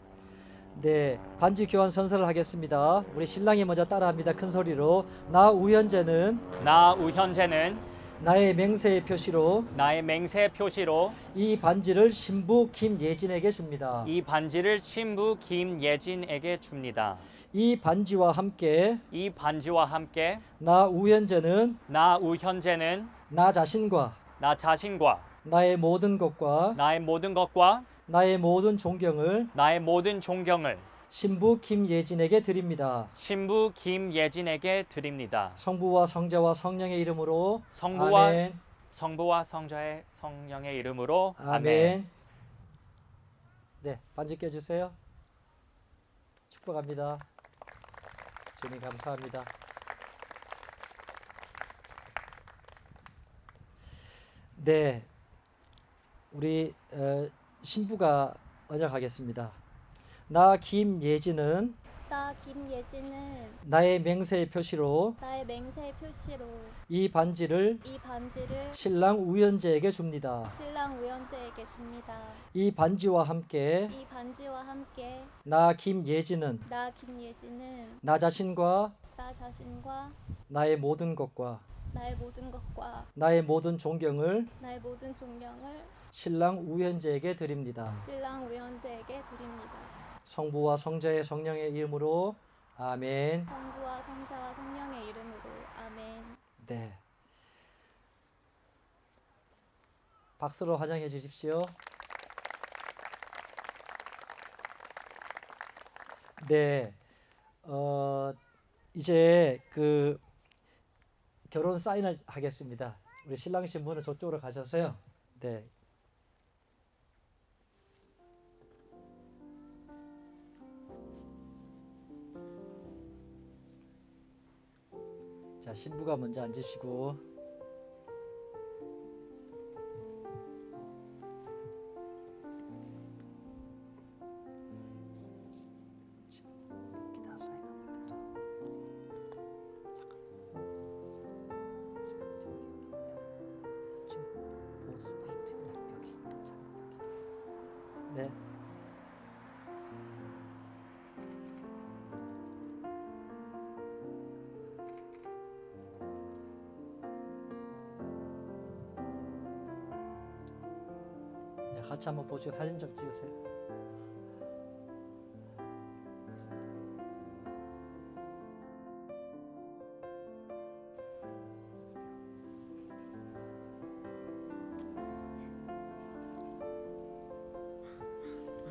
네, 반지 교환 선서를 하겠습니다. 우리 신랑이 먼저 따라합니다. 큰 소리로. 나 우현재는 나 우현재는 나의 맹세의 표시로 나의 맹세 표시로 이 반지를 신부 김예진에게 줍니다. 이 반지를 신부 김예진에게 줍니다. 이 반지와 함께 이 반지와 함께 나 우현재는 나 우현재는 나 자신과 나 자신과 나의 모든 것과 나의 모든 것과 나의 모든 존경을 나의 모든 존경을 신부 김예진에게 드립니다. 신부 김예진에게 드립니다. 성부와 성자와 성령의 이름으로 성부와 아멘. 성부와 성자의 성령의 이름으로 아멘. 아멘. 네, 반지 껴주세요. 축복합니다. 주님 감사합니다. 네, 우리 신부가 언약하겠습니다. 나 김예진은 나 김예진은 나의 맹세의 표시로 나의 맹세의 표시로 이 반지를 이 반지를 신랑 우현재에게 줍니다. 신랑 우현재에게 줍니다. 이 반지와 함께 이 반지와 함께 나 김예진은 나 김예진은 나 자신과 나 자신과 나의 모든 것과 나의 모든 것과 나의 모든 존경을 나의 모든 존경을 신랑 우현재에게 드립니다. 신랑 우현재에게 드립니다. 성부와 성자의 성령의 이름으로 아멘. 성부와 성자와 성령의 이름으로 아멘. 네. 박수로 환영해 주십시오. 네. 이제 그 결혼 사인을 하겠습니다. 우리 신랑 신부는 저쪽으로 가셔서요. 네. 자, 신부가 먼저 앉으시고 여기 다 사인하면 돼요. 지금 보스 페인트 여기. 네. 같이 한번 보시고 사진 좀 찍으세요.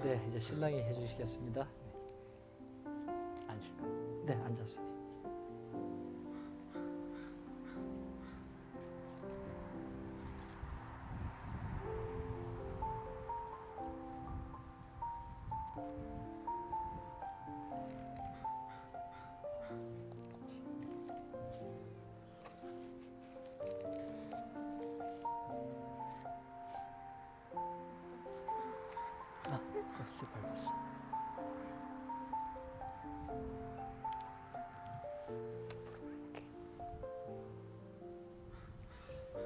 네, 이제 신랑이 해주시겠습니다. 앉을까요? 네, 앉았어요. 버스 밟았어.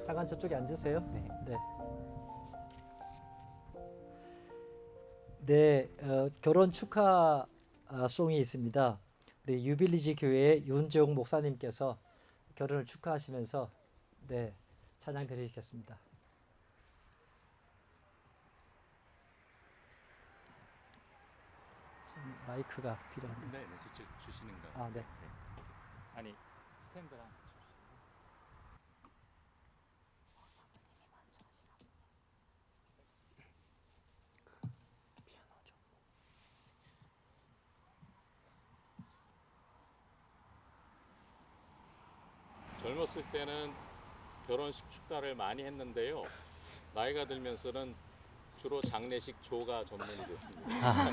잠깐 저쪽에 앉으세요. 네. 네. 네, 결혼 축하 송이 있습니다. 우리 유빌리지 교회 윤재홍 목사님께서 결혼을 축하하시면서 네, 찬양 드리겠습니다. 마이크가 필요한데. 네, 네, 주시는 거. 아, 네. 아니 스탠드랑. 젊었을 때는 결혼식 축가를 많이 했는데요. 나이가 들면서는 주로 장례식 조가 전문이 됐습니다.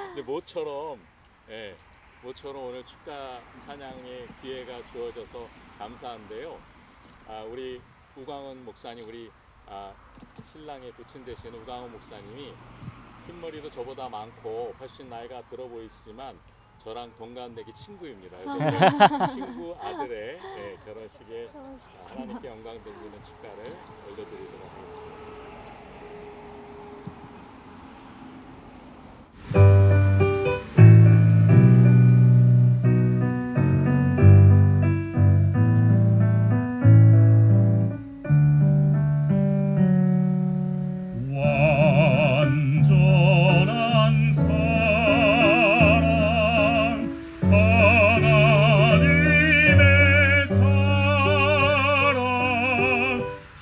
근데 모처럼 예, 모처럼 오늘 축가 찬양의 기회가 주어져서 감사한데요. 우리 우광훈 목사님, 우리 신랑의 부친 되시는 우광훈 목사님이 흰머리도 저보다 많고 훨씬 나이가 들어 보이시지만 저랑 동갑내기 친구입니다. 그래서 오늘 친구 아들의 결혼식에 하나님께 영광 돌리는 축가를 올려드리도록 하겠습니다. 완전한 사랑 하나님의 사랑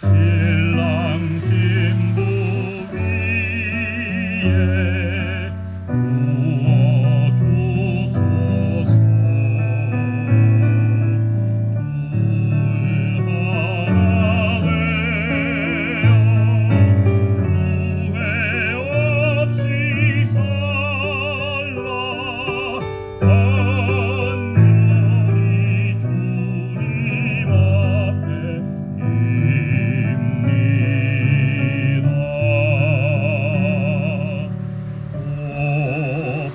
신랑 신부 위에 부어주소서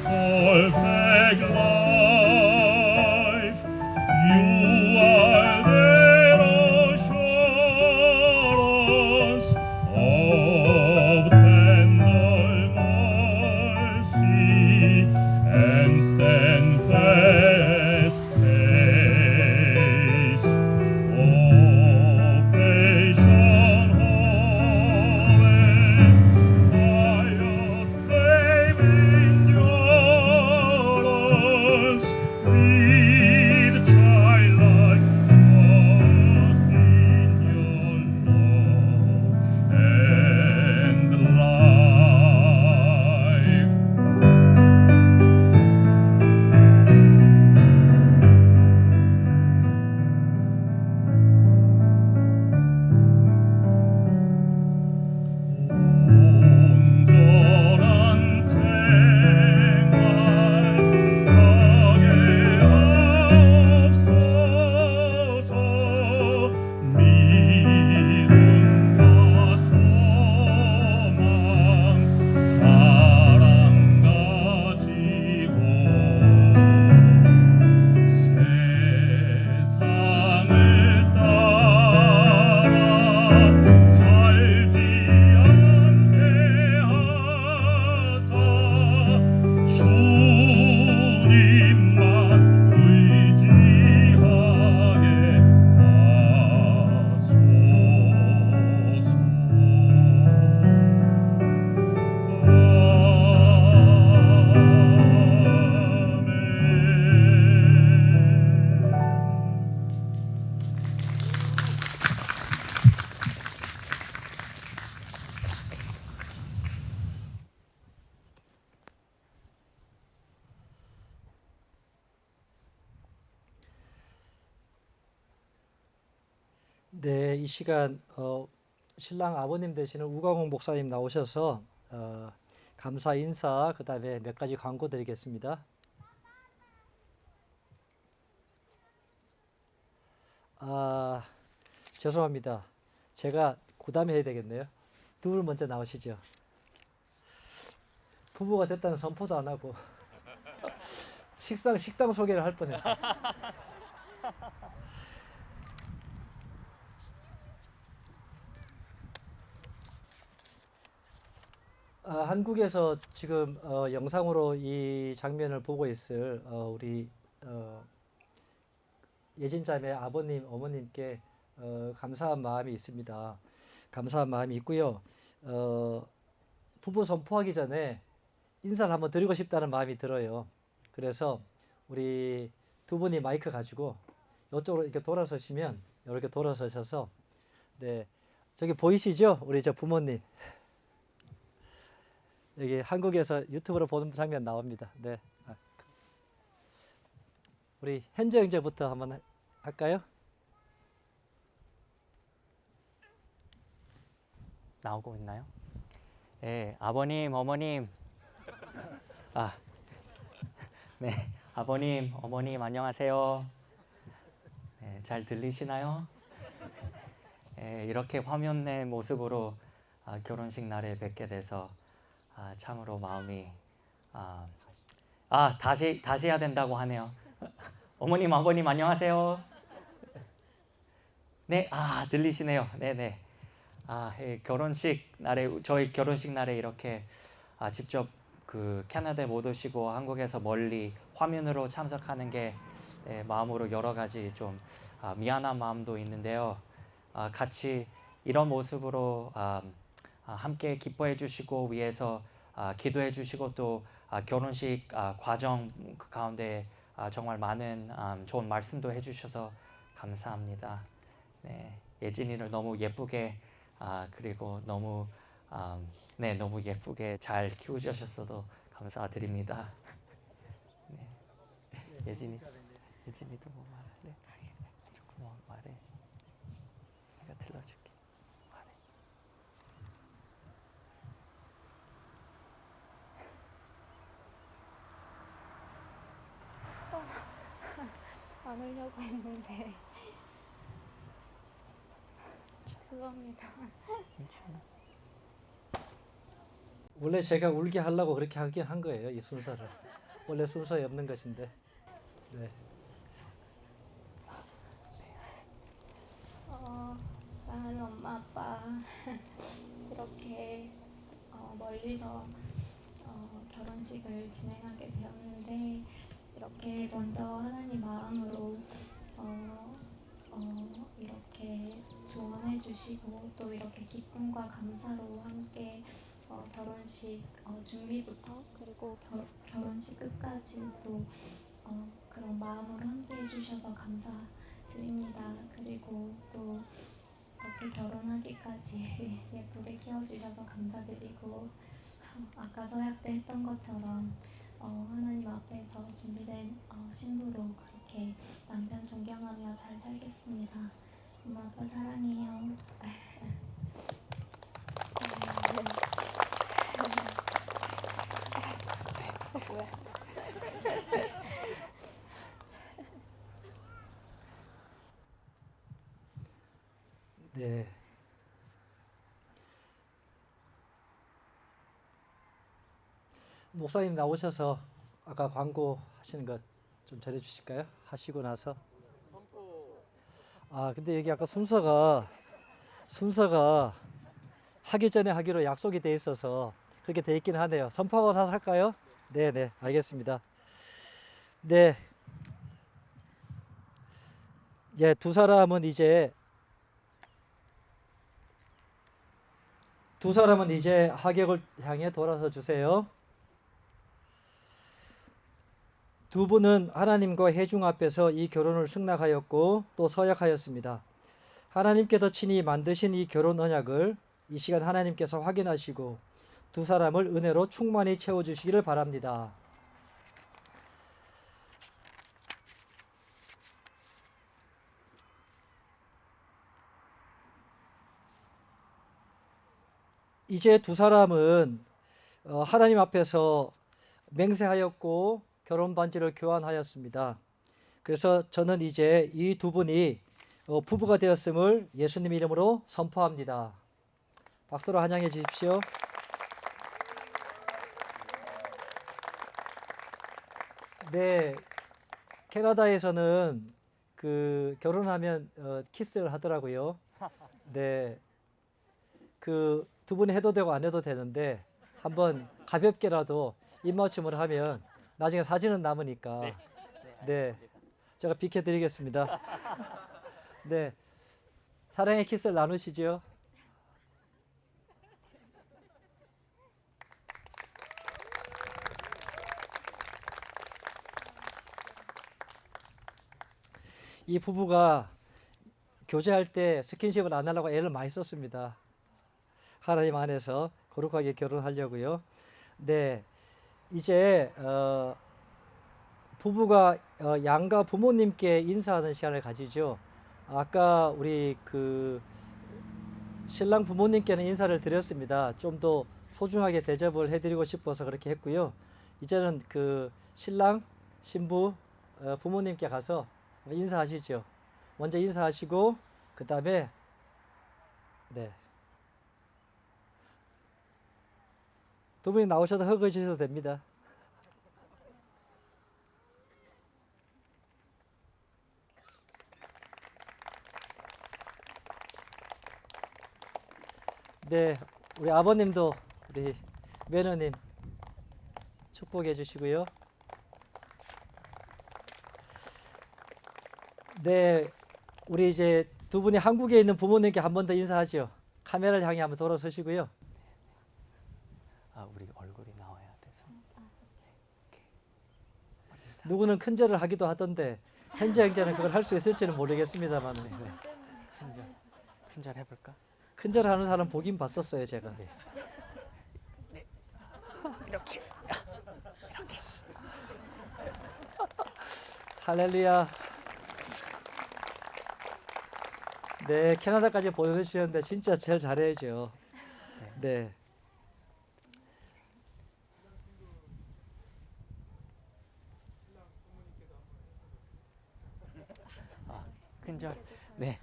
Perfect life, you are their assurance of tender mercy and steadfast faith. Oh, patient hope, quiet brave endurance, with childlike trust in your love and life. 온전한 생활 하게 하옵소서. 믿음과 소망 사랑 가지고 세상을 따라 살지 않게 하사 주님만 의지하게 하소서. 네, 이 시간 신랑 아버님 되시는 우광홍 목사님 나오셔서 감사 인사 그다음에 몇 가지 광고 드리겠습니다. 죄송합니다. 제가 부담해야 되겠네요. 두 분 먼저 나오시죠. 부부가 됐다는 선포도 안 하고 식당 소개를 할 뻔했어요. 한국에서 지금 영상으로 이 장면을 보고 있을 우리 예진자매 아버님, 어머님께 감사한 마음이 있습니다. 감사한 마음이 있고요. 부부 선포하기 전에 인사를 한번 드리고 싶다는 마음이 들어요. 그래서 우리 두 분이 마이크 가지고 이쪽으로 이렇게 돌아서시면 이렇게 돌아서셔서 네, 저기 보이시죠? 우리 저 부모님. 여기 한국에서 유튜브로 보는 장면 나옵니다. 네. 우리 현재 형제부터 한번 할까요? 나오고 있나요? 네, 아버님, 어머님. 네, 아버님, 어머님 안녕하세요. 네, 잘 들리시나요? 네, 이렇게 화면 내 모습으로 결혼식 날에 뵙게 돼서 참으로 마음이 다시 해야 된다고 하네요. 어머님, 아버님 안녕하세요. 네, 들리시네요. 네네. 결혼식 날에 저희 결혼식 날에 이렇게 직접 그 캐나다에 못 오시고 한국에서 멀리 화면으로 참석하는 게 마음으로 여러 가지 좀 미안한 마음도 있는데요. 같이 이런 모습으로 함께 기뻐해 주시고 위해서 기도해 주시고 또 결혼식 과정 그 가운데 정말 많은 좋은 말씀도 해주셔서 감사합니다. 네, 예진이를 너무 예쁘게 그리고 너무 너무 예쁘게 잘 키우셔서도 감사드립니다. 네. 예진이도 뭐 말할래? 조금 뭐 말해. 내가 들려줄게. 말해. 안 울려고 했는데 죄송합니다. 원래 제가 울게 하려고 그렇게 하긴 한 거예요, 이 순서를. 원래 순서에 없는 것인데. 네. 사랑하는 엄마 아빠 이렇게 멀리서 결혼식을 진행하게 되었는데 이렇게 먼저 하나님 마음으로 이렇게 조언해 주시고 또 이렇게 기쁨과 감사로 함께 결혼식 준비부터 그리고 결혼식 끝까지 또 그런 마음으로 함께 해주셔서 감사드립니다. 그리고 또 이렇게 결혼하기까지 예쁘게 키워주셔서 감사드리고 아까 서약 때 했던 것처럼 하나님 앞에서 준비된 신부로 그렇게 남편 존경하며 잘 살겠습니다. 엄마 아빠 사랑해요. 뭐야? 네. 목사님 나오셔서 아까 광고 하시는 것 좀 전해 주실까요? 하시고 나서. 근데 여기 아까 순서가 하기 전에 하기로 약속이 돼 있어서 그렇게 돼 있긴 하네요. 선포하고 나서 할까요? 네, 알겠습니다. 네. 두 사람은 이제 하객을 향해 돌아서 주세요. 두 분은 하나님과 회중 앞에서 이 결혼을 승낙하였고 또 서약하였습니다. 하나님께서 친히 만드신 이 결혼 언약을 이 시간 하나님께서 확인하시고 두 사람을 은혜로 충만히 채워주시기를 바랍니다. 이제 두 사람은 하나님 앞에서 맹세하였고 결혼 반지를 교환하였습니다. 그래서 저는 이제 이 두 분이 부부가 되었음을 예수님 이름으로 선포합니다. 박수로 환영해 주십시오. 네, 캐나다에서는 그 결혼하면 키스를 하더라고요. 네, 그 두 분이 해도 되고 안 해도 되는데 한번 가볍게라도 입맞춤을 하면 나중에 사진은 남으니까 네, 제가 비켜드리겠습니다. 네, 사랑의 키스를 나누시죠. 이 부부가 교제할 때 스킨십을 안 하려고 애를 많이 썼습니다. 하나님 안에서 거룩하게 결혼하려고요. 네, 이제 부부가 양가 부모님께 인사하는 시간을 가지죠. 아까 우리 그 신랑 부모님께는 인사를 드렸습니다. 좀 더 소중하게 대접을 해드리고 싶어서 그렇게 했고요. 이제는 그 신랑, 신부, 부모님께 가서 인사하시죠. 먼저 인사하시고 그 다음에 네. 두 분이 나오셔도 허그해 주셔도 됩니다. 네, 우리 아버님도 우리 매너님 축복해 주시고요. 네, 우리 이제 두 분이 한국에 있는 부모님께 한 번 더 인사하죠. 카메라를 향해 한번 돌아서시고요. 아, 우리 얼굴이 나와야 돼서. 누구는 큰절을 하기도 하던데 현재 형제는 그걸 할 수 있을지는 모르겠습니다만 큰절 해볼까? 큰절 하는 사람 보긴 봤었어요 제가. 이렇게. 할렐루야. 네, 캐나다까지 보여주셨는데 진짜 제일 잘해야죠. 네. 아, 큰절. 네.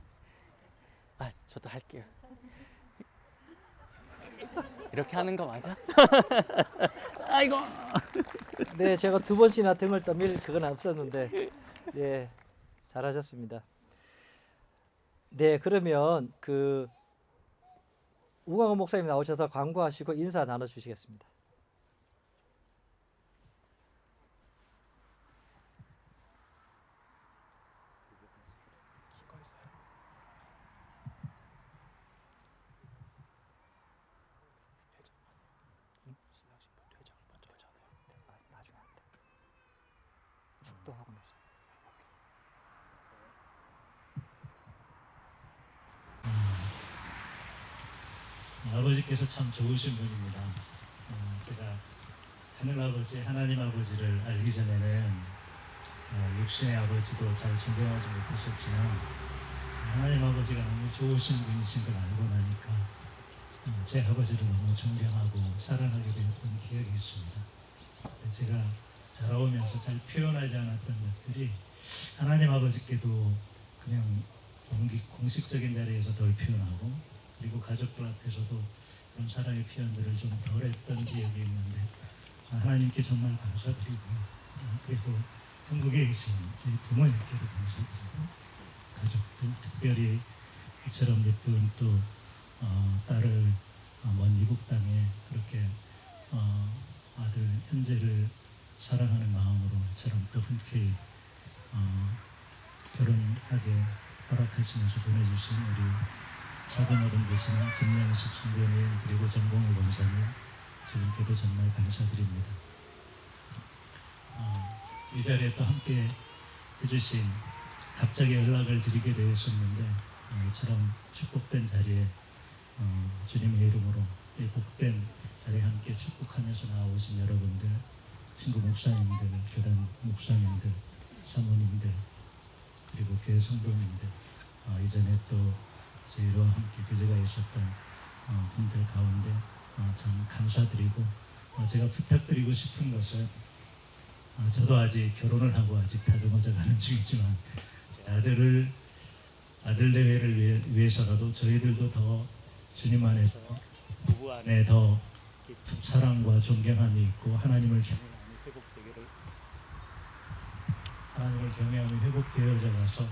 아, 저도 할게요. 이렇게 하는 거 맞아? 아이고. 네, 제가 두 번씩이나 등을 떠밀 그건 없었는데, 예, 잘하셨습니다. 네, 그러면 그 우광호 목사님 나오셔서 광고하시고 인사 나눠주시겠습니다. 나중에 안 돼. 축도하고 나서. 아버지께서 참 좋으신 분입니다. 제가 하늘아버지, 하나님 아버지를 알기 전에는 육신의 아버지도 잘 존경하지 못하셨지만 하나님 아버지가 너무 좋으신 분이신 걸 알고 나니까 제 아버지를 너무 존경하고 사랑하게 되었던 기억이 있습니다. 제가 자라오면서 잘 표현하지 않았던 것들이 하나님 아버지께도 그냥 공식적인 자리에서 덜 표현하고 그리고 가족들 앞에서도 그런 사랑의 표현들을 좀 덜 했던 기억이 있는데 하나님께 정말 감사드리고요. 그리고 한국에 계신 저희 부모님께도 감사드리고 가족들 특별히 이처럼 예쁜 또 딸을 먼 이국 땅에 그렇게 아들 현재를 사랑하는 마음으로 이처럼 또 흔쾌히 결혼하게 허락하시면서 보내주신 우리 사도모든 되시는 김명식 순대님 그리고 정봉희 권사님 두 분께도 정말 감사드립니다. 이 자리에 또 함께 해주신 갑자기 연락을 드리게 되었었는데 이처럼 축복된 자리에 주님의 이름으로 이 복된 자리에 함께 축복하면서 나오신 여러분들 친구 목사님들, 교단 목사님들, 사모님들 그리고 교회 성도님들 이전에 또 저희와 함께 교제가 있었던 분들 가운데 참 감사드리고 제가 부탁드리고 싶은 것은 저도 아직 결혼을 하고 아직 다듬어져 가는 중이지만 아들 내외를 위해서라도 저희들도 더 주님 안에서 부부 안에 더 깊은 사랑과 존경함이 있고 하나님을 경외함이 회복되어져 가서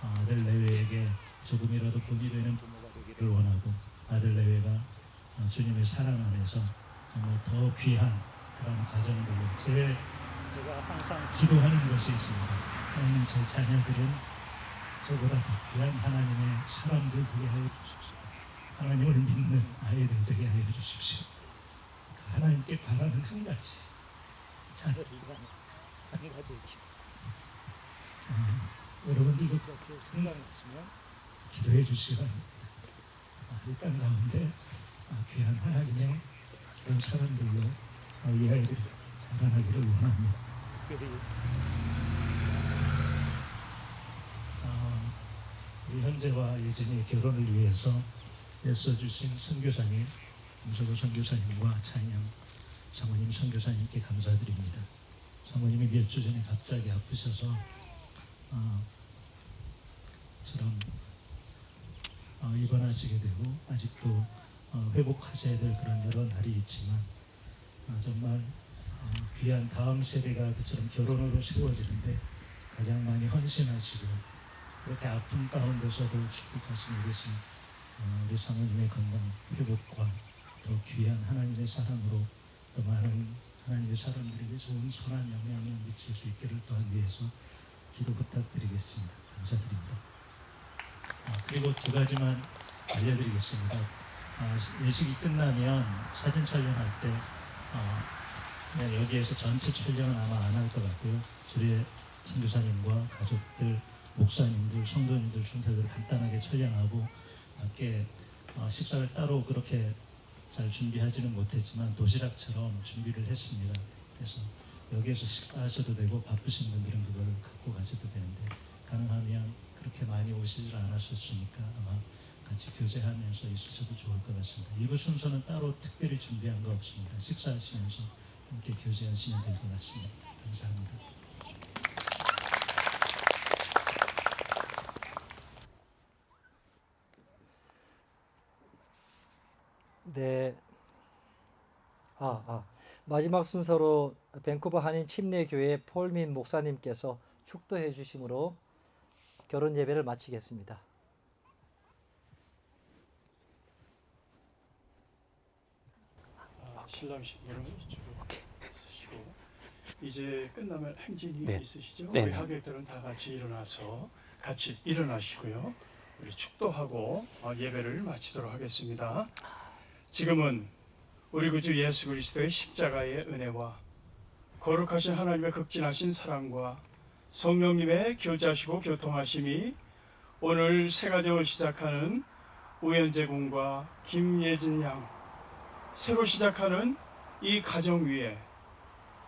아들 내외에게 조금이라도 본이 되는 부모가 되기를 원하고 아들 내외가 주님의 사랑 안에서 정말 더 귀한 그런 가정들로 제가 항상 기도하는 것이 있습니다. 하나님 제 자녀들은 저보다 더 귀한 하나님의 사람들 되게 하여 주십시오. 하나님을 믿는 아이들 되게 하여 주십시오. 하나님께 바라는 한 가지 자녀를 위한 한 가지의 기도. 여러분들도 그렇게 생각하시면 기도해 주시기 바랍니다. 이 땅 가운데 귀한 하나님의 그런 사람들로 이 아이들이 자라나기를 원합니다. 특별히 우리 현재와 예진이의 결혼을 위해서 애써주신 선교사님, 김석호 선교사님과 차인영 사모님 선교사님께 감사드립니다. 사모님이 몇 주 전에 갑자기 아프셔서 입원하시게 되고 아직도 회복하셔야 될 그런 여러 날이 있지만 정말 귀한 다음 세대가 그처럼 결혼으로 세워지는데 가장 많이 헌신하시고 그렇게 아픔 가운데서도 축복하시고 계신 우리 사모님의 건강 회복과 더 귀한 하나님의 사랑으로 더 많은 하나님의 사람들에게 좋은 선한 영향을 미칠 수 있기를 또한 위해서 기도 부탁드리겠습니다. 감사드립니다. 그리고 두 가지만 알려드리겠습니다. 예식이 끝나면 사진 촬영할 때 그냥 여기에서 전체 촬영은 아마 안 할 것 같고요. 주례 선교사님과 가족들, 목사님들, 성도님들 순서대로 간단하게 촬영하고 밖에 식사를 따로 그렇게 잘 준비하지는 못했지만 도시락처럼 준비를 했습니다. 그래서 여기에서 식사하셔도 되고 바쁘신 분들은 그걸 갖고 가셔도 되는데 가능하면 그렇게 많이 오시질 않으셨으니까 아마 같이 교제하면서 있으셔도 좋을 것 같습니다. 2부 순서는 따로 특별히 준비한 거 없습니다. 식사하시면서 함께 교제하시면 될 것 같습니다. 감사합니다. 네. 마지막 순서로 밴쿠버 한인 침례교회 폴민 목사님께서 축도해 주심으로 결혼 예배를 마치겠습니다. 신랑신부는 이쪽으로 쓰시고 이제 끝나면 행진이 네. 있으시죠? 네. 우리 하객들은 다 같이 일어나서 같이 일어나시고요. 우리 축도하고 예배를 마치도록 하겠습니다. 지금은 우리 구주 예수 그리스도의 십자가의 은혜와 거룩하신 하나님의 극진하신 사랑과 성령님의 교제하시고 교통하심이 오늘 새 가정을 시작하는 우현재 군과 김예진 양, 새로 시작하는 이 가정 위에,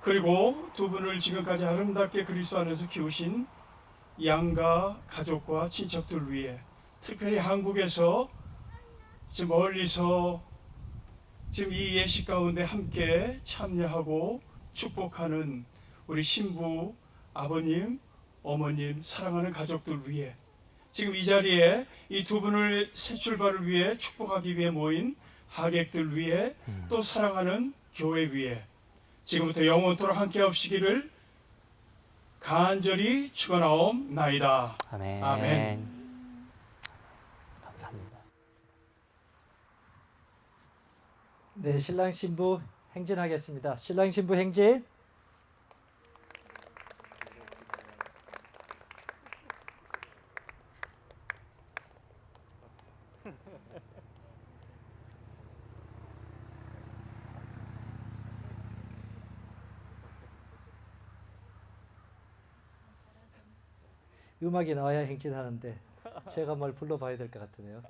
그리고 두 분을 지금까지 아름답게 그리스도 안에서 키우신 양가 가족과 친척들 위에, 특별히 한국에서 지금 멀리서 지금 이 예식 가운데 함께 참여하고 축복하는 우리 신부, 아버님, 어머님, 사랑하는 가족들 위해, 지금 이 자리에 이 두 분을 새 출발을 위해 축복하기 위해 모인 하객들 위해, 또 사랑하는 교회 위해 지금부터 영원토록 함께 하시기를 간절히 축원하옵나이다. 아멘. 아멘. 감사합니다. 네, 신랑 신부 행진하겠습니다. 신랑 신부 행진. 음악이 나와야 행진하는데 제가 뭘 불러봐야 될 것 같으네요.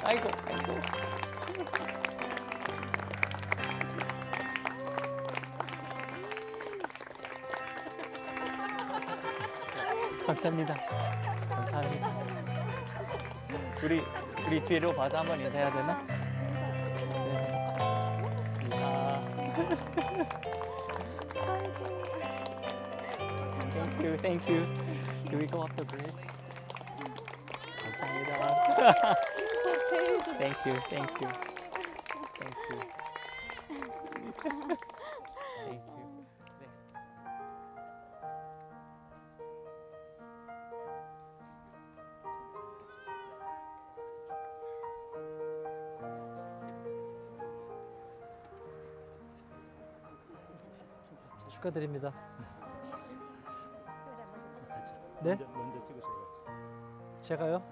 아이고, 아이고. 감사합니다. 감사합니다. 우리 뒤로 봐서 한번 인사해야 되나? Thank you. Can we go off the bridge? 감사합니다. Thank you. Thank you. Thank you. Thank you. 네. 축하드립니다. 네? 먼저 찍으셔요. 제가요?